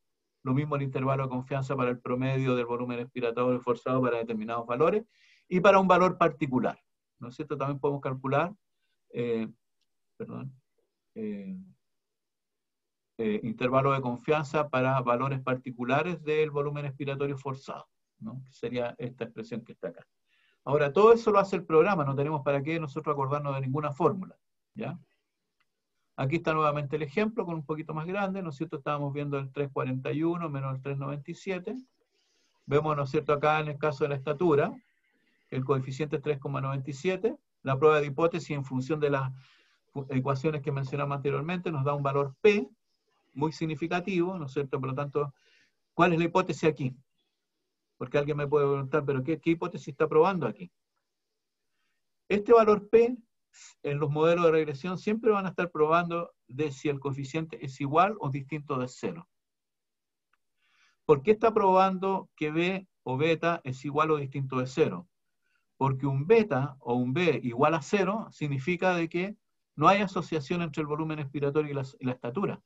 Speaker 1: Lo mismo el intervalo de confianza para el promedio del volumen expiratorio forzado para determinados valores, y para un valor particular, ¿no es cierto? También podemos calcular, intervalo de confianza para valores particulares del volumen expiratorio forzado, ¿no? Que sería esta expresión que está acá. Ahora, todo eso lo hace el programa, no tenemos para qué nosotros acordarnos de ninguna fórmula, ¿ya? Aquí está nuevamente el ejemplo, con un poquito más grande, ¿no es cierto? Estábamos viendo el 341 menos el 397. Vemos, ¿no es cierto?, acá en el caso de la estatura, el coeficiente es 3,97. La prueba de hipótesis en función de las ecuaciones que mencionamos anteriormente nos da un valor P muy significativo, ¿no es cierto? Por lo tanto, ¿cuál es la hipótesis aquí? Porque alguien me puede preguntar, ¿pero qué hipótesis está probando aquí? Este valor P, en los modelos de regresión, siempre van a estar probando de si el coeficiente es igual o distinto de 0. ¿Por qué está probando que B o beta es igual o distinto de 0? Porque un beta o un B igual a 0 significa de que no hay asociación entre el volumen expiratorio y la estatura,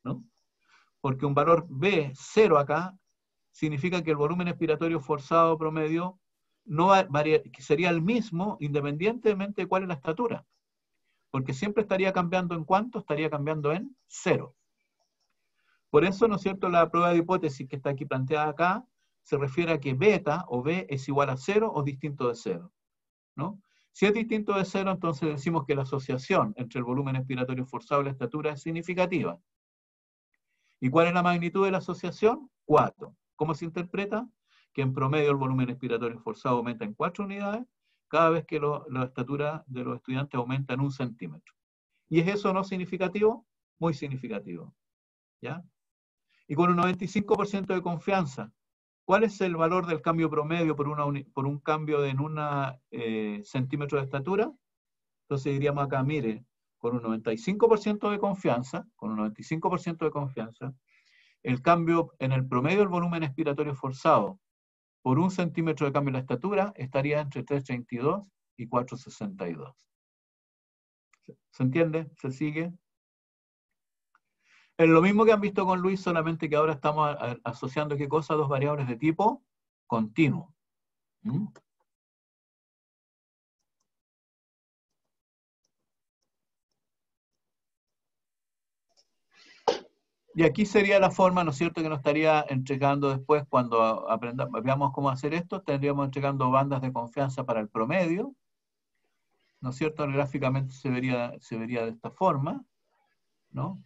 Speaker 1: ¿no? Porque un valor B, 0 acá, significa que el volumen expiratorio forzado promedio no que sería el mismo independientemente de cuál es la estatura. Porque siempre estaría cambiando en cuánto, estaría cambiando en 0. Por eso, ¿no es cierto?, la prueba de hipótesis que está aquí planteada acá se refiere a que beta o B es igual a 0 o distinto de 0, ¿no? Si es distinto de 0, entonces decimos que la asociación entre el volumen expiratorio forzado y la estatura es significativa. ¿Y cuál es la magnitud de la asociación? 4. ¿Cómo se interpreta? Que en promedio el volumen expiratorio forzado aumenta en 4 unidades cada vez que la estatura de los estudiantes aumenta en 1 centímetro. ¿Y es eso no significativo? Muy significativo, ¿ya? Y con un 95% de confianza, ¿cuál es el valor del cambio promedio por un cambio en 1 centímetro de estatura? Entonces diríamos acá, mire, con un 95% de confianza, el cambio en el promedio del volumen expiratorio forzado por 1 centímetro de cambio en la estatura estaría entre 3,32 y 4,62. ¿Se entiende? ¿Se sigue? Es lo mismo que han visto con Luis, solamente que ahora estamos asociando ¿qué cosa? Dos variables de tipo continuo. ¿Mm? Y aquí sería la forma, ¿no es cierto?, que nos estaría entregando después, cuando veamos cómo hacer esto, tendríamos entregando bandas de confianza para el promedio, ¿no es cierto? Gráficamente se vería de esta forma, ¿no?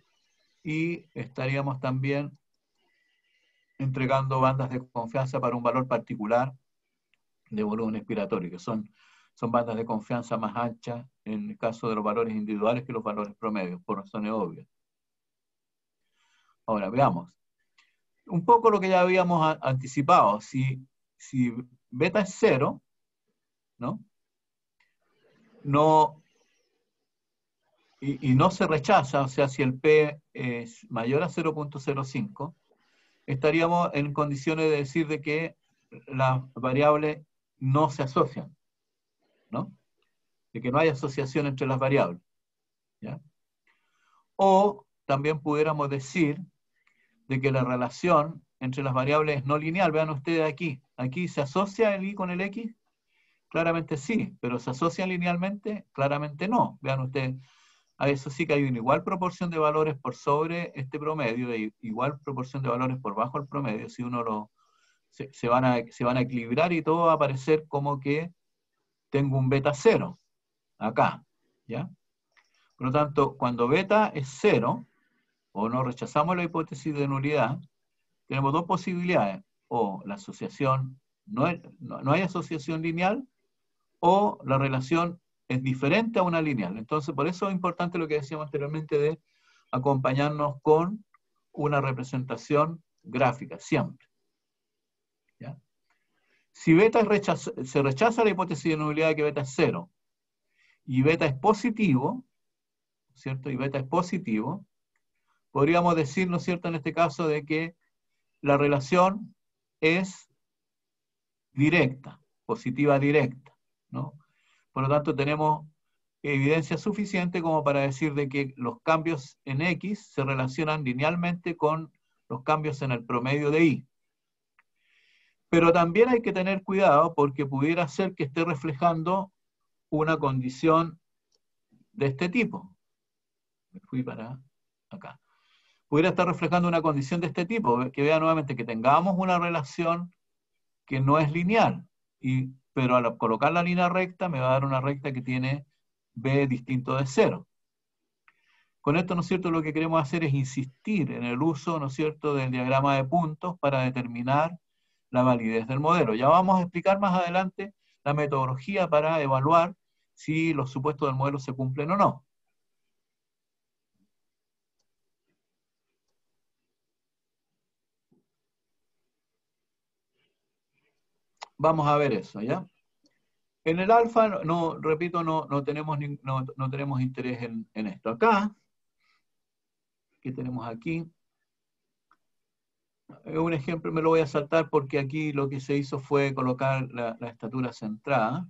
Speaker 1: Y estaríamos también entregando bandas de confianza para un valor particular de volumen expiratorio, que son bandas de confianza más anchas en el caso de los valores individuales que los valores promedios, por razones obvias. Ahora, veamos. Un poco lo que ya habíamos anticipado. Si beta es 0, ¿no? Y no se rechaza, o sea, si el P es mayor a 0,05, estaríamos en condiciones de decir de que las variables no se asocian, ¿no? De que no hay asociación entre las variables, ¿ya? O también pudiéramos decir de que la relación entre las variables es no lineal. Vean ustedes aquí se asocia el Y con el X, claramente sí, pero ¿se asocian linealmente? Claramente no. Vean ustedes, a eso sí que hay una igual proporción de valores por sobre este promedio, e igual proporción de valores por bajo el promedio. Si uno se van a equilibrar y todo va a aparecer como que tengo un beta 0 acá, ¿ya? Por lo tanto, cuando beta es 0, o no rechazamos la hipótesis de nulidad, tenemos dos posibilidades: o la asociación, no hay asociación lineal, o la relación es diferente a una lineal. Entonces, por eso es importante lo que decíamos anteriormente de acompañarnos con una representación gráfica, siempre. ¿Ya? Si beta se rechaza la hipótesis de nulidad de que beta es 0, y beta es positivo, ¿cierto? Y beta es positivo, podríamos decir, ¿no es cierto?, en este caso, de que la relación es directa, positiva directa, ¿no? Por lo tanto, tenemos evidencia suficiente como para decir de que los cambios en X se relacionan linealmente con los cambios en el promedio de Y. Pero también hay que tener cuidado porque pudiera ser que esté reflejando una condición de este tipo. Me fui para acá. Pudiera estar reflejando una condición de este tipo, que vea nuevamente que tengamos una relación que no es lineal, pero al colocar la línea recta me va a dar una recta que tiene B distinto de 0. Con esto, ¿no es cierto?, lo que queremos hacer es insistir en el uso, ¿no es cierto?, del diagrama de puntos para determinar la validez del modelo. Ya vamos a explicar más adelante la metodología para evaluar si los supuestos del modelo se cumplen o no. Vamos a ver eso, ¿ya? En el alfa, repito, no tenemos interés en esto. Acá, ¿qué tenemos aquí? Un ejemplo me lo voy a saltar porque aquí lo que se hizo fue colocar la estatura centrada,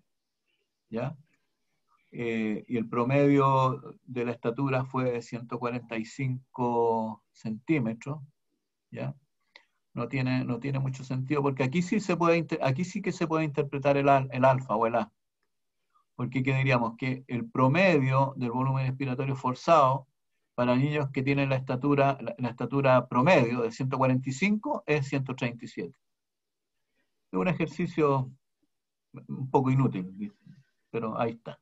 Speaker 1: ¿ya? Y el promedio de la estatura fue 145 centímetros, ¿ya? no tiene mucho sentido, porque aquí sí que se puede interpretar el alfa o el A. Porque ¿qué diríamos? Que el promedio del volumen expiratorio forzado para niños que tienen la estatura promedio de 145 es 137. Es un ejercicio un poco inútil, pero ahí está.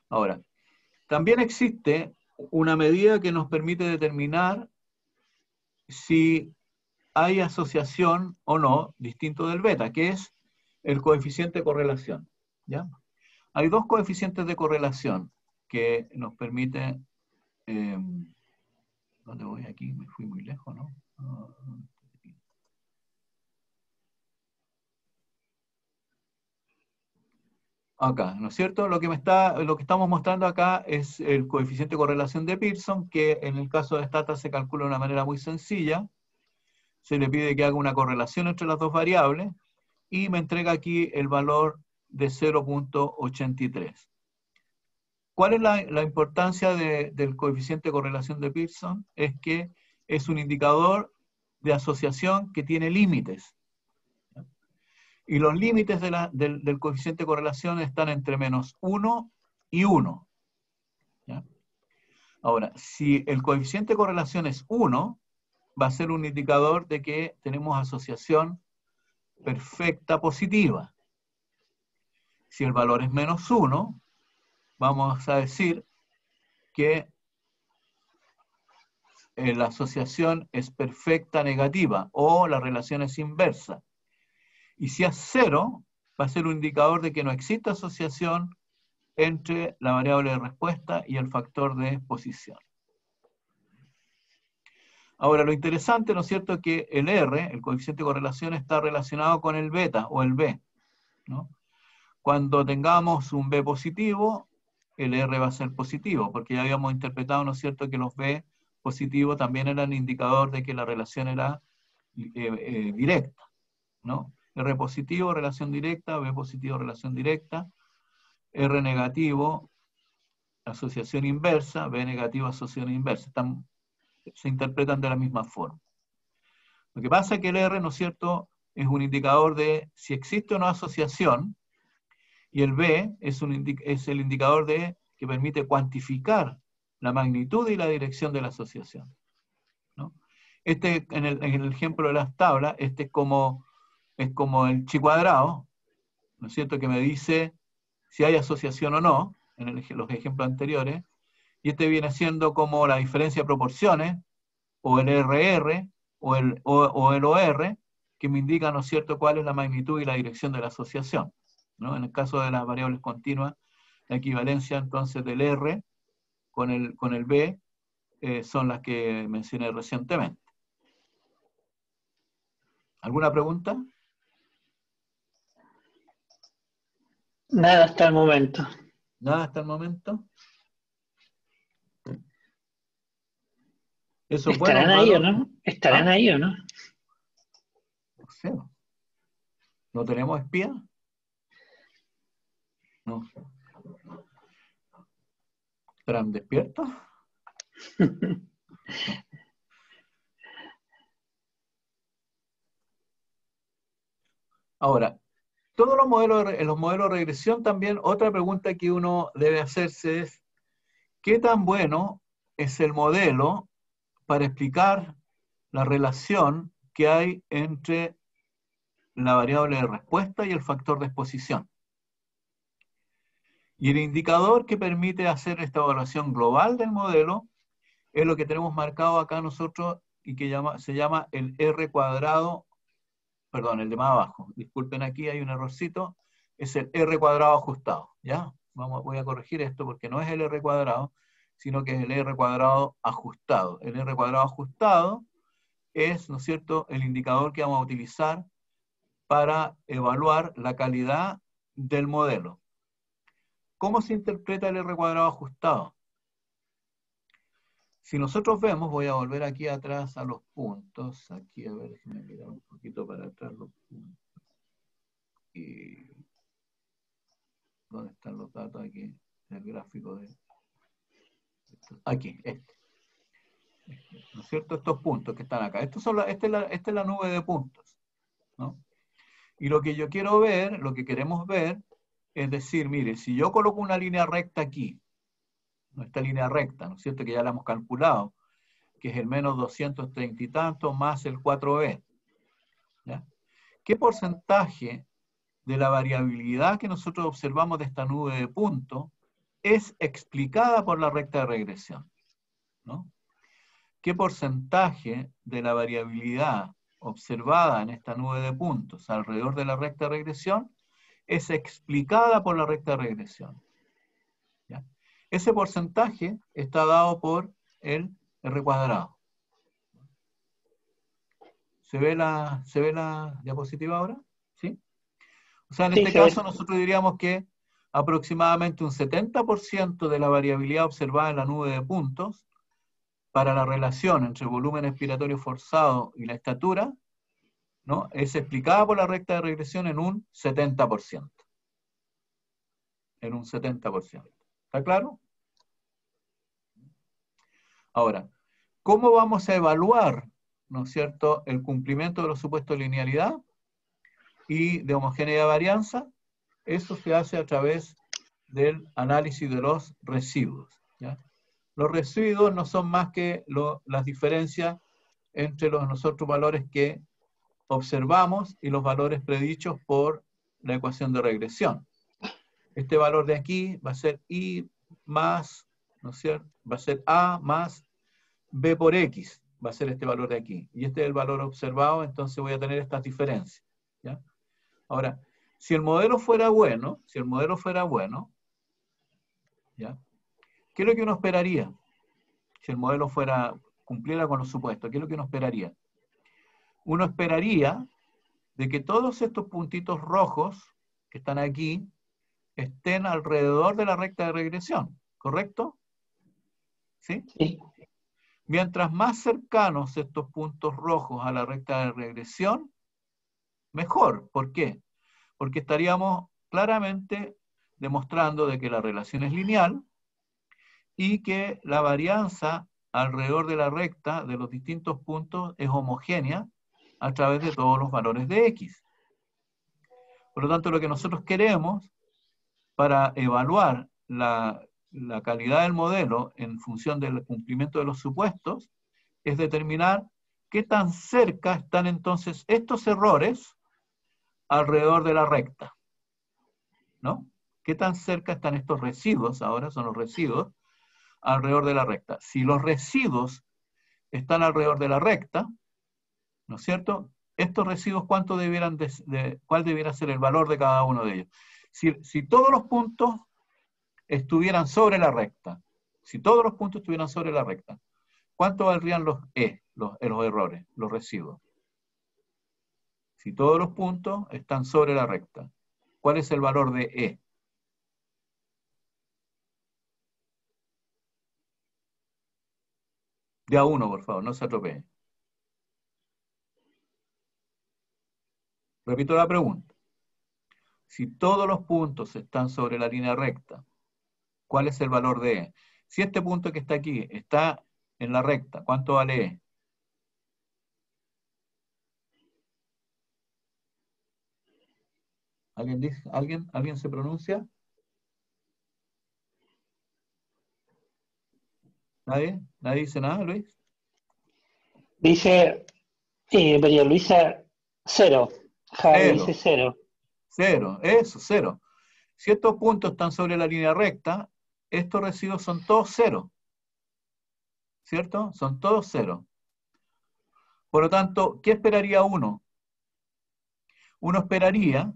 Speaker 1: Ahora, también existe una medida que nos permite determinar si hay asociación o no, distinto del beta, que es el coeficiente de correlación. ¿Ya? Hay dos coeficientes de correlación que nos permiten... ¿dónde voy aquí? Me fui muy lejos, ¿no? Acá, ¿no es cierto? Lo que estamos mostrando acá es el coeficiente de correlación de Pearson, que en el caso de Stata se calcula de una manera muy sencilla. Se le pide que haga una correlación entre las dos variables y me entrega aquí el valor de 0.83. ¿Cuál es la importancia del coeficiente de correlación de Pearson? Es que es un indicador de asociación que tiene límites. Y los límites del coeficiente de correlación están entre -1 y 1. ¿Ya? Ahora, si el coeficiente de correlación es 1, va a ser un indicador de que tenemos asociación perfecta positiva. Si el valor es -1, vamos a decir que la asociación es perfecta negativa o la relación es inversa. Y si es 0, va a ser un indicador de que no existe asociación entre la variable de respuesta y el factor de exposición. Ahora, lo interesante, ¿no es cierto?, es que el R, el coeficiente de correlación, está relacionado con el beta o el B, ¿no? Cuando tengamos un B positivo, el R va a ser positivo, porque ya habíamos interpretado, ¿no es cierto?, que los B positivos también eran indicador de que la relación era directa, ¿no? R positivo, relación directa, B positivo, relación directa, R negativo, asociación inversa, B negativo, asociación inversa. Se interpretan de la misma forma. Lo que pasa es que el R, ¿no es cierto?, es un indicador de si existe o no asociación, y el B es el indicador que permite cuantificar la magnitud y la dirección de la asociación, ¿no? En el ejemplo de las tablas, es como el chi cuadrado, ¿no es cierto?, que me dice si hay asociación o no, en los ejemplos anteriores, y este viene siendo como la diferencia de proporciones, o el RR, o el OR, que me indica, ¿no es cierto?, cuál es la magnitud y la dirección de la asociación, ¿no? En el caso de las variables continuas, la equivalencia entonces del R con el B son las que mencioné recientemente. ¿Alguna pregunta?
Speaker 2: Nada hasta el momento.
Speaker 1: ¿Nada hasta el momento? ¿Eso es bueno o
Speaker 2: ¿Estarán ahí o
Speaker 1: malo?
Speaker 2: no? ¿Estarán
Speaker 1: ¿Ah?
Speaker 2: ahí o no?
Speaker 1: No sé. ¿No tenemos espía? No. ¿Estarán despiertos? Ahora, todos los modelos de regresión también, otra pregunta que uno debe hacerse es, ¿qué tan bueno es el modelo para explicar la relación que hay entre la variable de respuesta y el factor de exposición? Y el indicador que permite hacer esta evaluación global del modelo es lo que tenemos marcado acá nosotros y que se llama el R cuadrado, perdón, el de más abajo. Disculpen, aquí hay un errorcito. Es el R cuadrado ajustado, ¿ya? Voy a corregir esto porque no es el R cuadrado, sino que es el R cuadrado ajustado. El R cuadrado ajustado es, ¿no es cierto?, el indicador que vamos a utilizar para evaluar la calidad del modelo. ¿Cómo se interpreta el R cuadrado ajustado? Si nosotros vemos, voy a volver aquí atrás a los puntos, aquí a ver, déjenme mirar un poquito para atrás los puntos. Y ¿dónde están los datos aquí? El gráfico de... Aquí, este. ¿no es cierto? Estos puntos que están acá. Esta es la nube de puntos, ¿no? Y lo que yo quiero ver, lo que queremos ver, es decir, mire, si yo coloco una línea recta aquí, ¿no? Esta línea recta, ¿no es cierto? Que ya la hemos calculado, que es el menos 230 y tanto más el 4b, ¿ya? ¿Qué porcentaje de la variabilidad que nosotros observamos de esta nube de puntos es explicada por la recta de regresión, ¿no? ¿Qué porcentaje de la variabilidad observada en esta nube de puntos alrededor de la recta de regresión es explicada por la recta de regresión? ¿Ya? Ese porcentaje está dado por el R cuadrado. ¿Se ve la diapositiva ahora? ¿Sí? O sea, en este caso nosotros diríamos que aproximadamente un 70% de la variabilidad observada en la nube de puntos para la relación entre el volumen expiratorio forzado y la estatura, ¿no? Es explicada por la recta de regresión en un 70%. En un 70%. ¿Está claro? Ahora, ¿cómo vamos a evaluar, ¿no es cierto?, el cumplimiento de los supuestos de linealidad y de homogeneidad de varianza? Eso se hace a través del análisis de los residuos, ¿ya? Los residuos no son más que las diferencias entre los otros valores que observamos y los valores predichos por la ecuación de regresión. Este valor de aquí va a ser I más, ¿no es cierto? Va a ser A más B por X, va a ser este valor de aquí. Y este es el valor observado, entonces voy a tener estas diferencias, ¿ya? Ahora, si el modelo fuera bueno, ¿ya? ¿Qué es lo que uno esperaría? Si el modelo cumpliera con los supuestos, ¿qué es lo que uno esperaría? Uno esperaría de que todos estos puntitos rojos que están aquí estén alrededor de la recta de regresión, ¿correcto? ¿Sí?
Speaker 2: Sí.
Speaker 1: Mientras más cercanos estos puntos rojos a la recta de regresión, mejor. ¿Por qué? Porque estaríamos claramente demostrando de que la relación es lineal y que la varianza alrededor de la recta de los distintos puntos es homogénea a través de todos los valores de X. Por lo tanto, lo que nosotros queremos para evaluar la calidad del modelo en función del cumplimiento de los supuestos es determinar qué tan cerca están entonces estos errores alrededor de la recta, ¿no? ¿Qué tan cerca están estos residuos, ahora son los residuos, alrededor de la recta? Si los residuos están alrededor de la recta, ¿no es cierto? Estos residuos, ¿cuál debiera ser el valor de cada uno de ellos? Si todos los puntos estuvieran sobre la recta, ¿cuánto valdrían los errores, los residuos? Si todos los puntos están sobre la recta, ¿cuál es el valor de E? De a uno, por favor, no se atropelle. Repito la pregunta. Si todos los puntos están sobre la línea recta, ¿cuál es el valor de E? Si este punto que está aquí está en la recta, ¿cuánto vale E? ¿Alguien dice? ¿Alguien se pronuncia? ¿Nadie? ¿Nadie dice nada, Luis?
Speaker 2: Dice María Luisa 0. Javi dice 0.
Speaker 1: 0, eso, 0. Si estos puntos están sobre la línea recta, estos residuos son todos 0. ¿Cierto? Son todos 0. Por lo tanto, ¿qué esperaría uno? Uno esperaría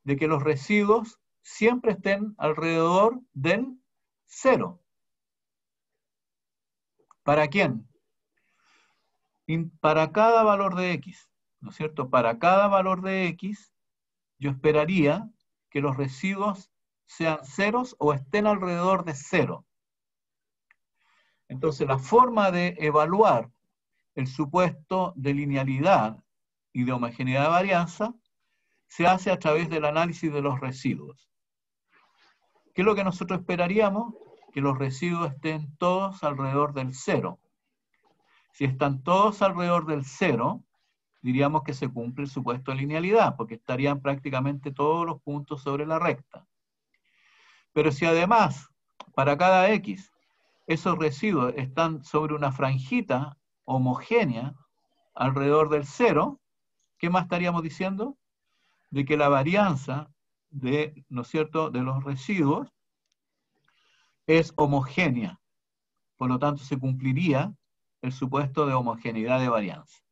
Speaker 1: de que los residuos siempre estén alrededor del 0. ¿Para quién? Para cada valor de X, ¿no es cierto? Para cada valor de X, yo esperaría que los residuos sean ceros o estén alrededor de 0. Entonces, la forma de evaluar el supuesto de linealidad y de homogeneidad de varianza se hace a través del análisis de los residuos. ¿Qué es lo que nosotros esperaríamos? Que los residuos estén todos alrededor del 0. Si están todos alrededor del 0, diríamos que se cumple el supuesto de linealidad, porque estarían prácticamente todos los puntos sobre la recta. Pero si además, para cada X, esos residuos están sobre una franjita homogénea alrededor del 0, ¿qué más estaríamos diciendo? De que la varianza de, ¿no es cierto?, de los residuos es homogénea. Por lo tanto, se cumpliría el supuesto de homogeneidad de varianza.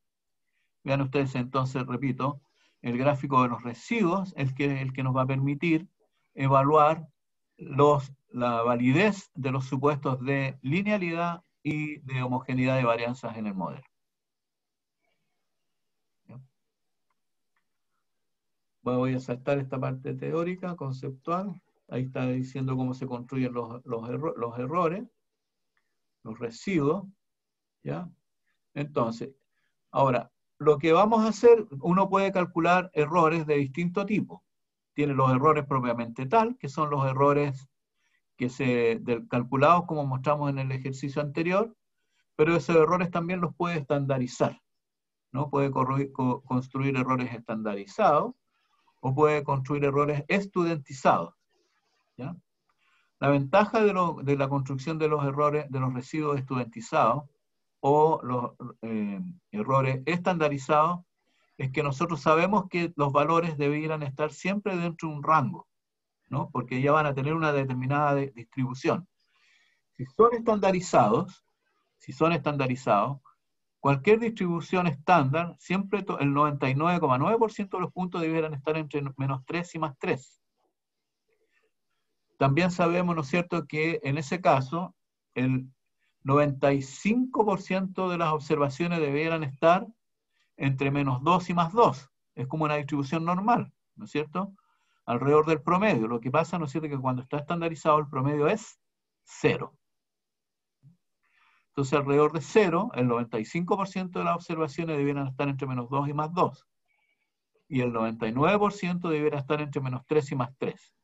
Speaker 1: Vean ustedes entonces, repito, el gráfico de los residuos es el que nos va a permitir evaluar la validez de los supuestos de linealidad y de homogeneidad de varianzas en el modelo. Voy a saltar esta parte teórica, conceptual. Ahí está diciendo cómo se construyen los errores, los residuos. ¿Ya? Entonces, ahora, lo que vamos a hacer, uno puede calcular errores de distinto tipo. Tiene los errores propiamente tal, que son los errores calculados como mostramos en el ejercicio anterior, pero esos errores también los puede estandarizar, ¿no? Puede construir errores estandarizados, o puede construir errores estudiantizados. ¿Ya? La ventaja de la construcción de los errores, de los residuos estudiantizados, o los errores estandarizados, es que nosotros sabemos que los valores debieran estar siempre dentro de un rango, ¿no? Porque ya van a tener una determinada distribución. Si son estandarizados, cualquier distribución estándar, siempre el 99,9% de los puntos debieran estar entre -3 y +3. También sabemos, ¿no es cierto?, que en ese caso, el 95% de las observaciones debieran estar entre -2 y +2. Es como una distribución normal, ¿no es cierto?, alrededor del promedio. Lo que pasa, ¿no es cierto?, que cuando está estandarizado el promedio es 0. Entonces, alrededor de 0, el 95% de las observaciones debieran estar entre -2 y +2. Y el 99% debiera estar entre -3 y +3.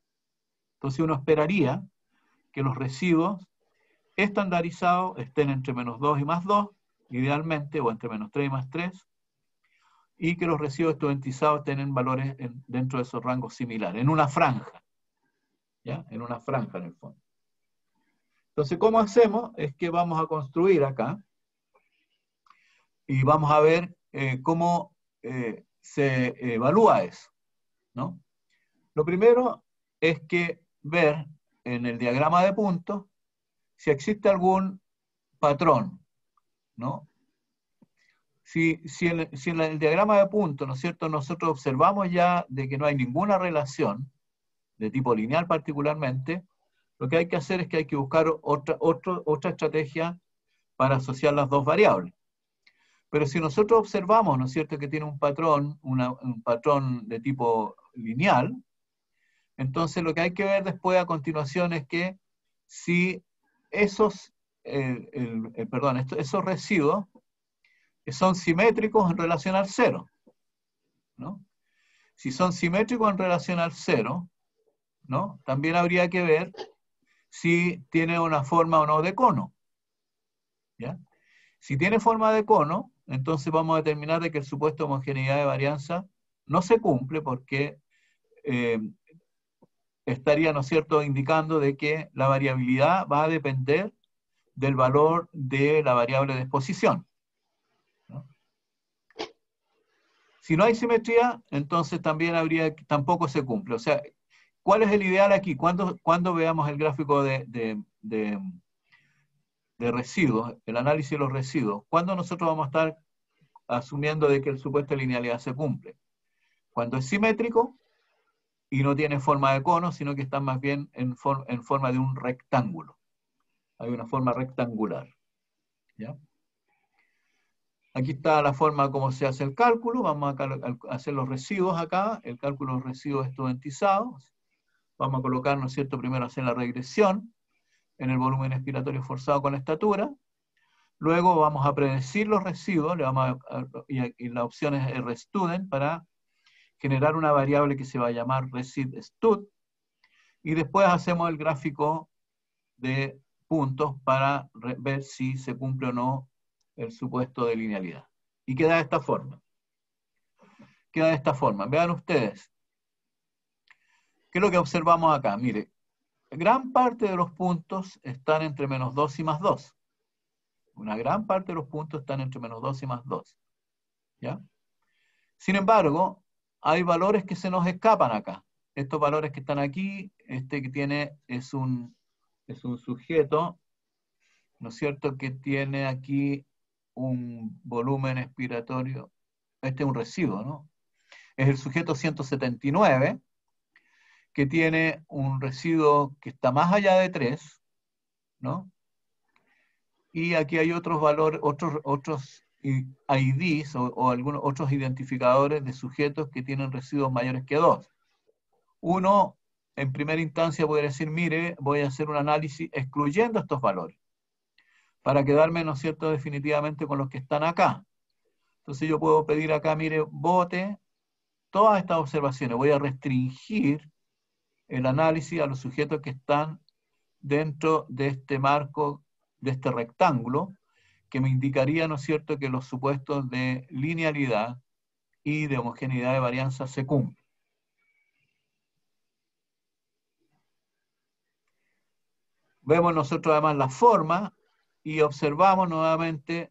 Speaker 1: Entonces, uno esperaría que los residuos estandarizados estén entre -2 y +2, idealmente, o entre -3 y +3, y que los residuos estudiantizados tienen valores dentro de esos rangos similares, en una franja. ¿Ya? En una franja, en el fondo. Entonces, ¿cómo hacemos? Es que vamos a construir acá, y vamos a ver cómo se evalúa eso, ¿no? Lo primero es que ver en el diagrama de puntos si existe algún patrón, ¿no? Si en el diagrama de puntos, ¿no es cierto?, nosotros observamos ya de que no hay ninguna relación, de tipo lineal particularmente, lo que hay que hacer es que hay que buscar otra estrategia para asociar las dos variables. Pero si nosotros observamos, ¿no es cierto?, que tiene un patrón, un patrón de tipo lineal, entonces lo que hay que ver después a continuación es que si esos residuos son simétricos en relación al 0, ¿no? Si son simétricos en relación al 0, ¿no?, también habría que ver si tiene una forma o no de cono. ¿Ya? Si tiene forma de cono, entonces vamos a determinar de que el supuesto de homogeneidad de varianza no se cumple porque estaría, ¿no es cierto?, indicando de que la variabilidad va a depender del valor de la variable de exposición, ¿no? Si no hay simetría, entonces también tampoco se cumple. O sea, ¿cuál es el ideal aquí? Cuando veamos el gráfico de residuos, el análisis de los residuos, ¿cuándo nosotros vamos a estar asumiendo de que el supuesto de linealidad se cumple? Cuando es simétrico y no tiene forma de cono, sino que está más bien en forma de un rectángulo. Hay una forma rectangular. ¿Ya? Aquí está la forma como se hace el cálculo. Vamos a hacer los residuos acá, el cálculo de los residuos estudiantizados. Vamos a colocar, ¿no es cierto?, primero hacer la regresión en el volumen expiratorio forzado con la estatura. Luego vamos a predecir los residuos, y la opción es RStudent para generar una variable que se va a llamar ResidStud, y después hacemos el gráfico de puntos para ver si se cumple o no el supuesto de linealidad. Y queda de esta forma. Queda de esta forma. Vean ustedes. ¿Qué es lo que observamos acá? Mire, gran parte de los puntos están entre menos 2 y más 2. Una gran parte de los puntos están entre menos 2 y más 2. ¿Ya? Sin embargo, hay valores que se nos escapan acá. Estos valores que están aquí, este que tiene es un sujeto, ¿no es cierto?, que tiene aquí un volumen expiratorio. Este es un residuo, ¿no? Es el sujeto 179, que tiene un residuo que está más allá de 3, ¿no? Y aquí hay otros valores, otros IDs o algunos otros identificadores de sujetos que tienen residuos mayores que 2. Uno, en primera instancia, puede decir, mire, voy a hacer un análisis excluyendo estos valores, para quedarme, ¿no es cierto?, definitivamente con los que están acá. Entonces yo puedo pedir acá, mire, bote todas estas observaciones. Voy a restringir el análisis a los sujetos que están dentro de este marco, de este rectángulo, que me indicaría, ¿no es cierto?, que los supuestos de linealidad y de homogeneidad de varianza se cumplen. Vemos nosotros además la forma y observamos nuevamente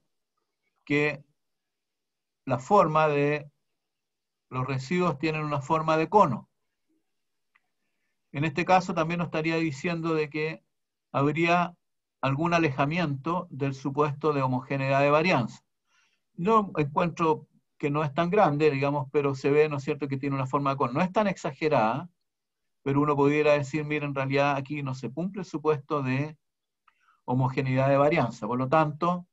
Speaker 1: que la forma de los residuos tienen una forma de cono. En este caso también nos estaría diciendo de que habría algún alejamiento del supuesto de homogeneidad de varianza. No encuentro que no es tan grande, digamos, pero se ve, ¿no es cierto?, que tiene una forma de cono. No es tan exagerada, pero uno pudiera decir, mira, en realidad aquí no se cumple el supuesto de homogeneidad de varianza. Por lo tanto,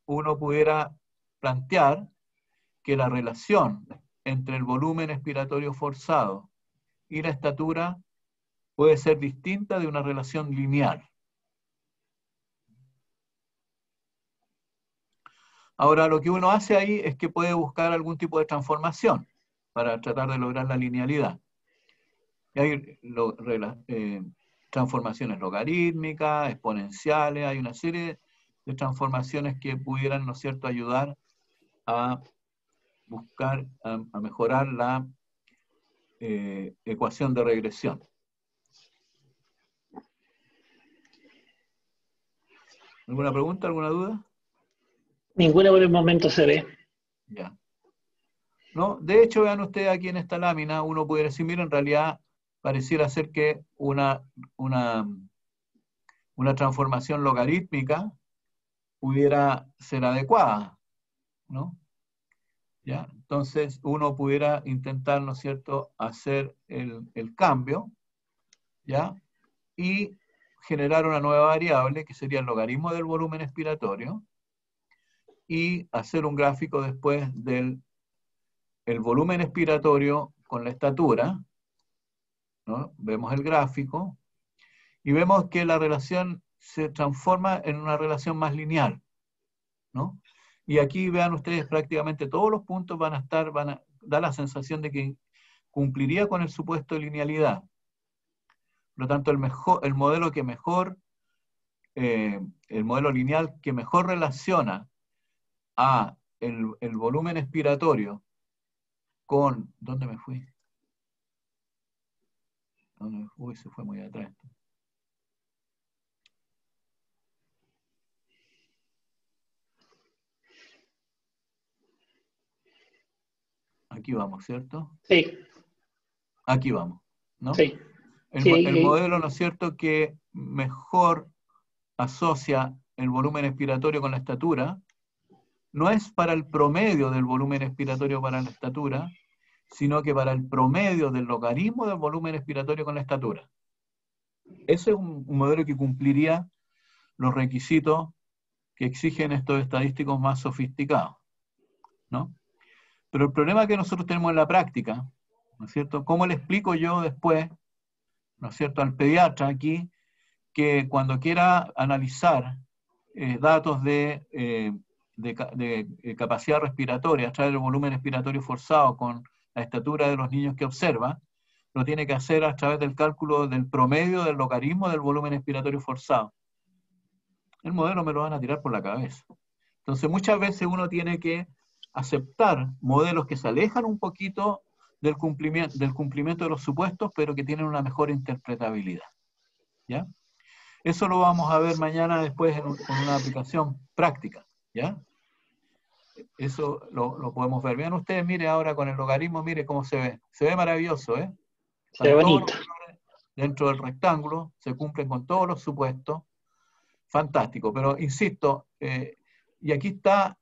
Speaker 1: uno pudiera plantear que la relación entre el volumen expiratorio forzado y la estatura puede ser distinta de una relación lineal. Ahora, lo que uno hace ahí es que puede buscar algún tipo de transformación para tratar de lograr la linealidad. Y hay transformaciones logarítmicas, exponenciales, hay una serie de transformaciones que pudieran, ¿no es cierto?, ayudar a buscar, a mejorar la ecuación de regresión. ¿Alguna pregunta, alguna duda?
Speaker 2: Ninguna por el momento se ve.
Speaker 1: Ya. ¿No? De hecho, vean ustedes aquí en esta lámina, uno pudiera decir, mira, en realidad pareciera ser que una transformación logarítmica pudiera ser adecuada, ¿no? ¿Ya? Entonces, uno pudiera intentar, ¿no es cierto?, hacer el cambio, ¿ya?, y generar una nueva variable, que sería el logaritmo del volumen expiratorio, y hacer un gráfico después del volumen expiratorio con la estatura, ¿no? Vemos el gráfico, y vemos que la relación se transforma en una relación más lineal, ¿no? Y aquí vean ustedes prácticamente todos los puntos van a dar la sensación de que cumpliría con el supuesto de linealidad. Por lo tanto, el modelo lineal que mejor relaciona a el volumen expiratorio con... ¿Dónde me fui? Uy, se fue muy atrás. Aquí vamos, ¿cierto?
Speaker 2: Sí.
Speaker 1: Aquí vamos, ¿no?
Speaker 2: Sí.
Speaker 1: El modelo, ¿no es cierto?, que mejor asocia el volumen expiratorio con la estatura, no es para el promedio del volumen expiratorio para la estatura, sino que para el promedio del logaritmo del volumen expiratorio con la estatura. Ese es un modelo que cumpliría los requisitos que exigen estos estadísticos más sofisticados, ¿no? Pero el problema que nosotros tenemos en la práctica, ¿no es cierto?, ¿cómo le explico yo después, ¿no es cierto?, al pediatra aquí, que cuando quiera analizar datos de capacidad respiratoria a través del volumen respiratorio forzado con la estatura de los niños que observa, lo tiene que hacer a través del cálculo del promedio del logaritmo del volumen respiratorio forzado? El modelo me lo van a tirar por la cabeza. Entonces muchas veces uno tiene que aceptar modelos que se alejan un poquito del cumplimiento de los supuestos, pero que tienen una mejor interpretabilidad. ¿Ya? Eso lo vamos a ver mañana después con una aplicación práctica. ¿Ya? Eso lo podemos ver. Vean ustedes, mire ahora con el logaritmo, mire cómo se ve. Se ve maravilloso, ¿eh?
Speaker 2: Se ve bonito.
Speaker 1: Todos los valores dentro del rectángulo, se cumplen con todos los supuestos. Fantástico, pero insisto, y aquí está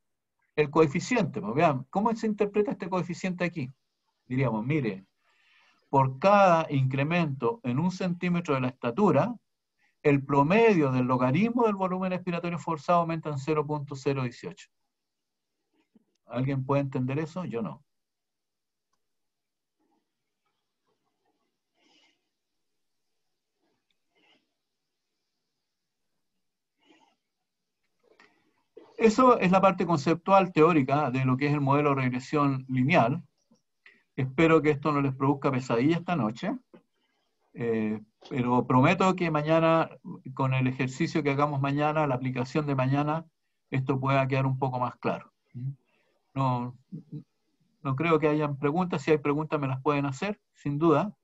Speaker 1: el coeficiente. Pues vean, ¿cómo se interpreta este coeficiente aquí? Diríamos, mire, por cada incremento en 1 centímetro de la estatura, el promedio del logaritmo del volumen expiratorio forzado aumenta en 0.018. ¿Alguien puede entender eso? Yo no. Eso es la parte conceptual teórica de lo que es el modelo de regresión lineal. Espero que esto no les produzca pesadilla esta noche, pero prometo que mañana, con el ejercicio que hagamos mañana, la aplicación de mañana, esto pueda quedar un poco más claro. No creo que hayan preguntas. Si hay preguntas me las pueden hacer, sin duda,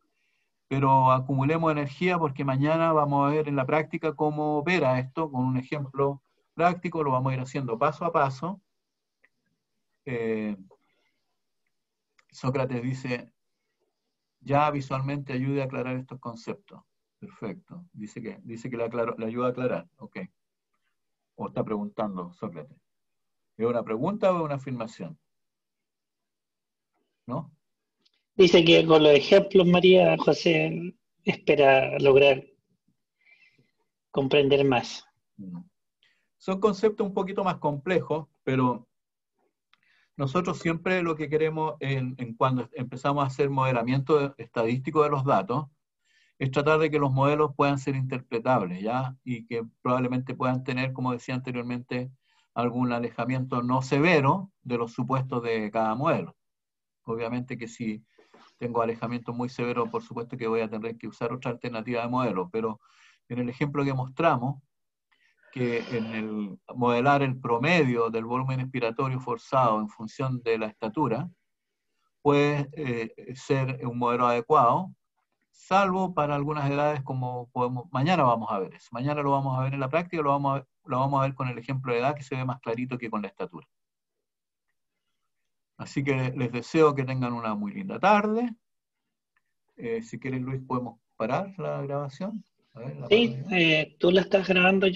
Speaker 1: pero acumulemos energía porque mañana vamos a ver en la práctica cómo opera esto, con un ejemplo práctico, lo vamos a ir haciendo paso a paso. Sócrates dice, ya visualmente ayude a aclarar estos conceptos. Perfecto. Dice que le ayuda a aclarar. Ok. O está preguntando Sócrates. ¿Es una pregunta o una afirmación? ¿No?
Speaker 2: Dice que con los ejemplos, María José espera lograr comprender más.
Speaker 1: Son conceptos un poquito más complejos, pero nosotros siempre lo que queremos cuando empezamos a hacer modelamiento estadístico de los datos es tratar de que los modelos puedan ser interpretables, ¿ya? Y que probablemente puedan tener, como decía anteriormente, algún alejamiento no severo de los supuestos de cada modelo. Obviamente que si tengo alejamiento muy severo, por supuesto que voy a tener que usar otra alternativa de modelo, pero en el ejemplo que mostramos, que en el modelar el promedio del volumen expiratorio forzado en función de la estatura, puede ser un modelo adecuado, salvo para algunas edades como mañana vamos a ver eso. Mañana lo vamos a ver en la práctica, lo vamos a ver con el ejemplo de edad que se ve más clarito que con la estatura. Así que les deseo que tengan una muy linda tarde. Si quieren, Luis, podemos parar la grabación. A ver,
Speaker 2: Sí, tú la estás grabando.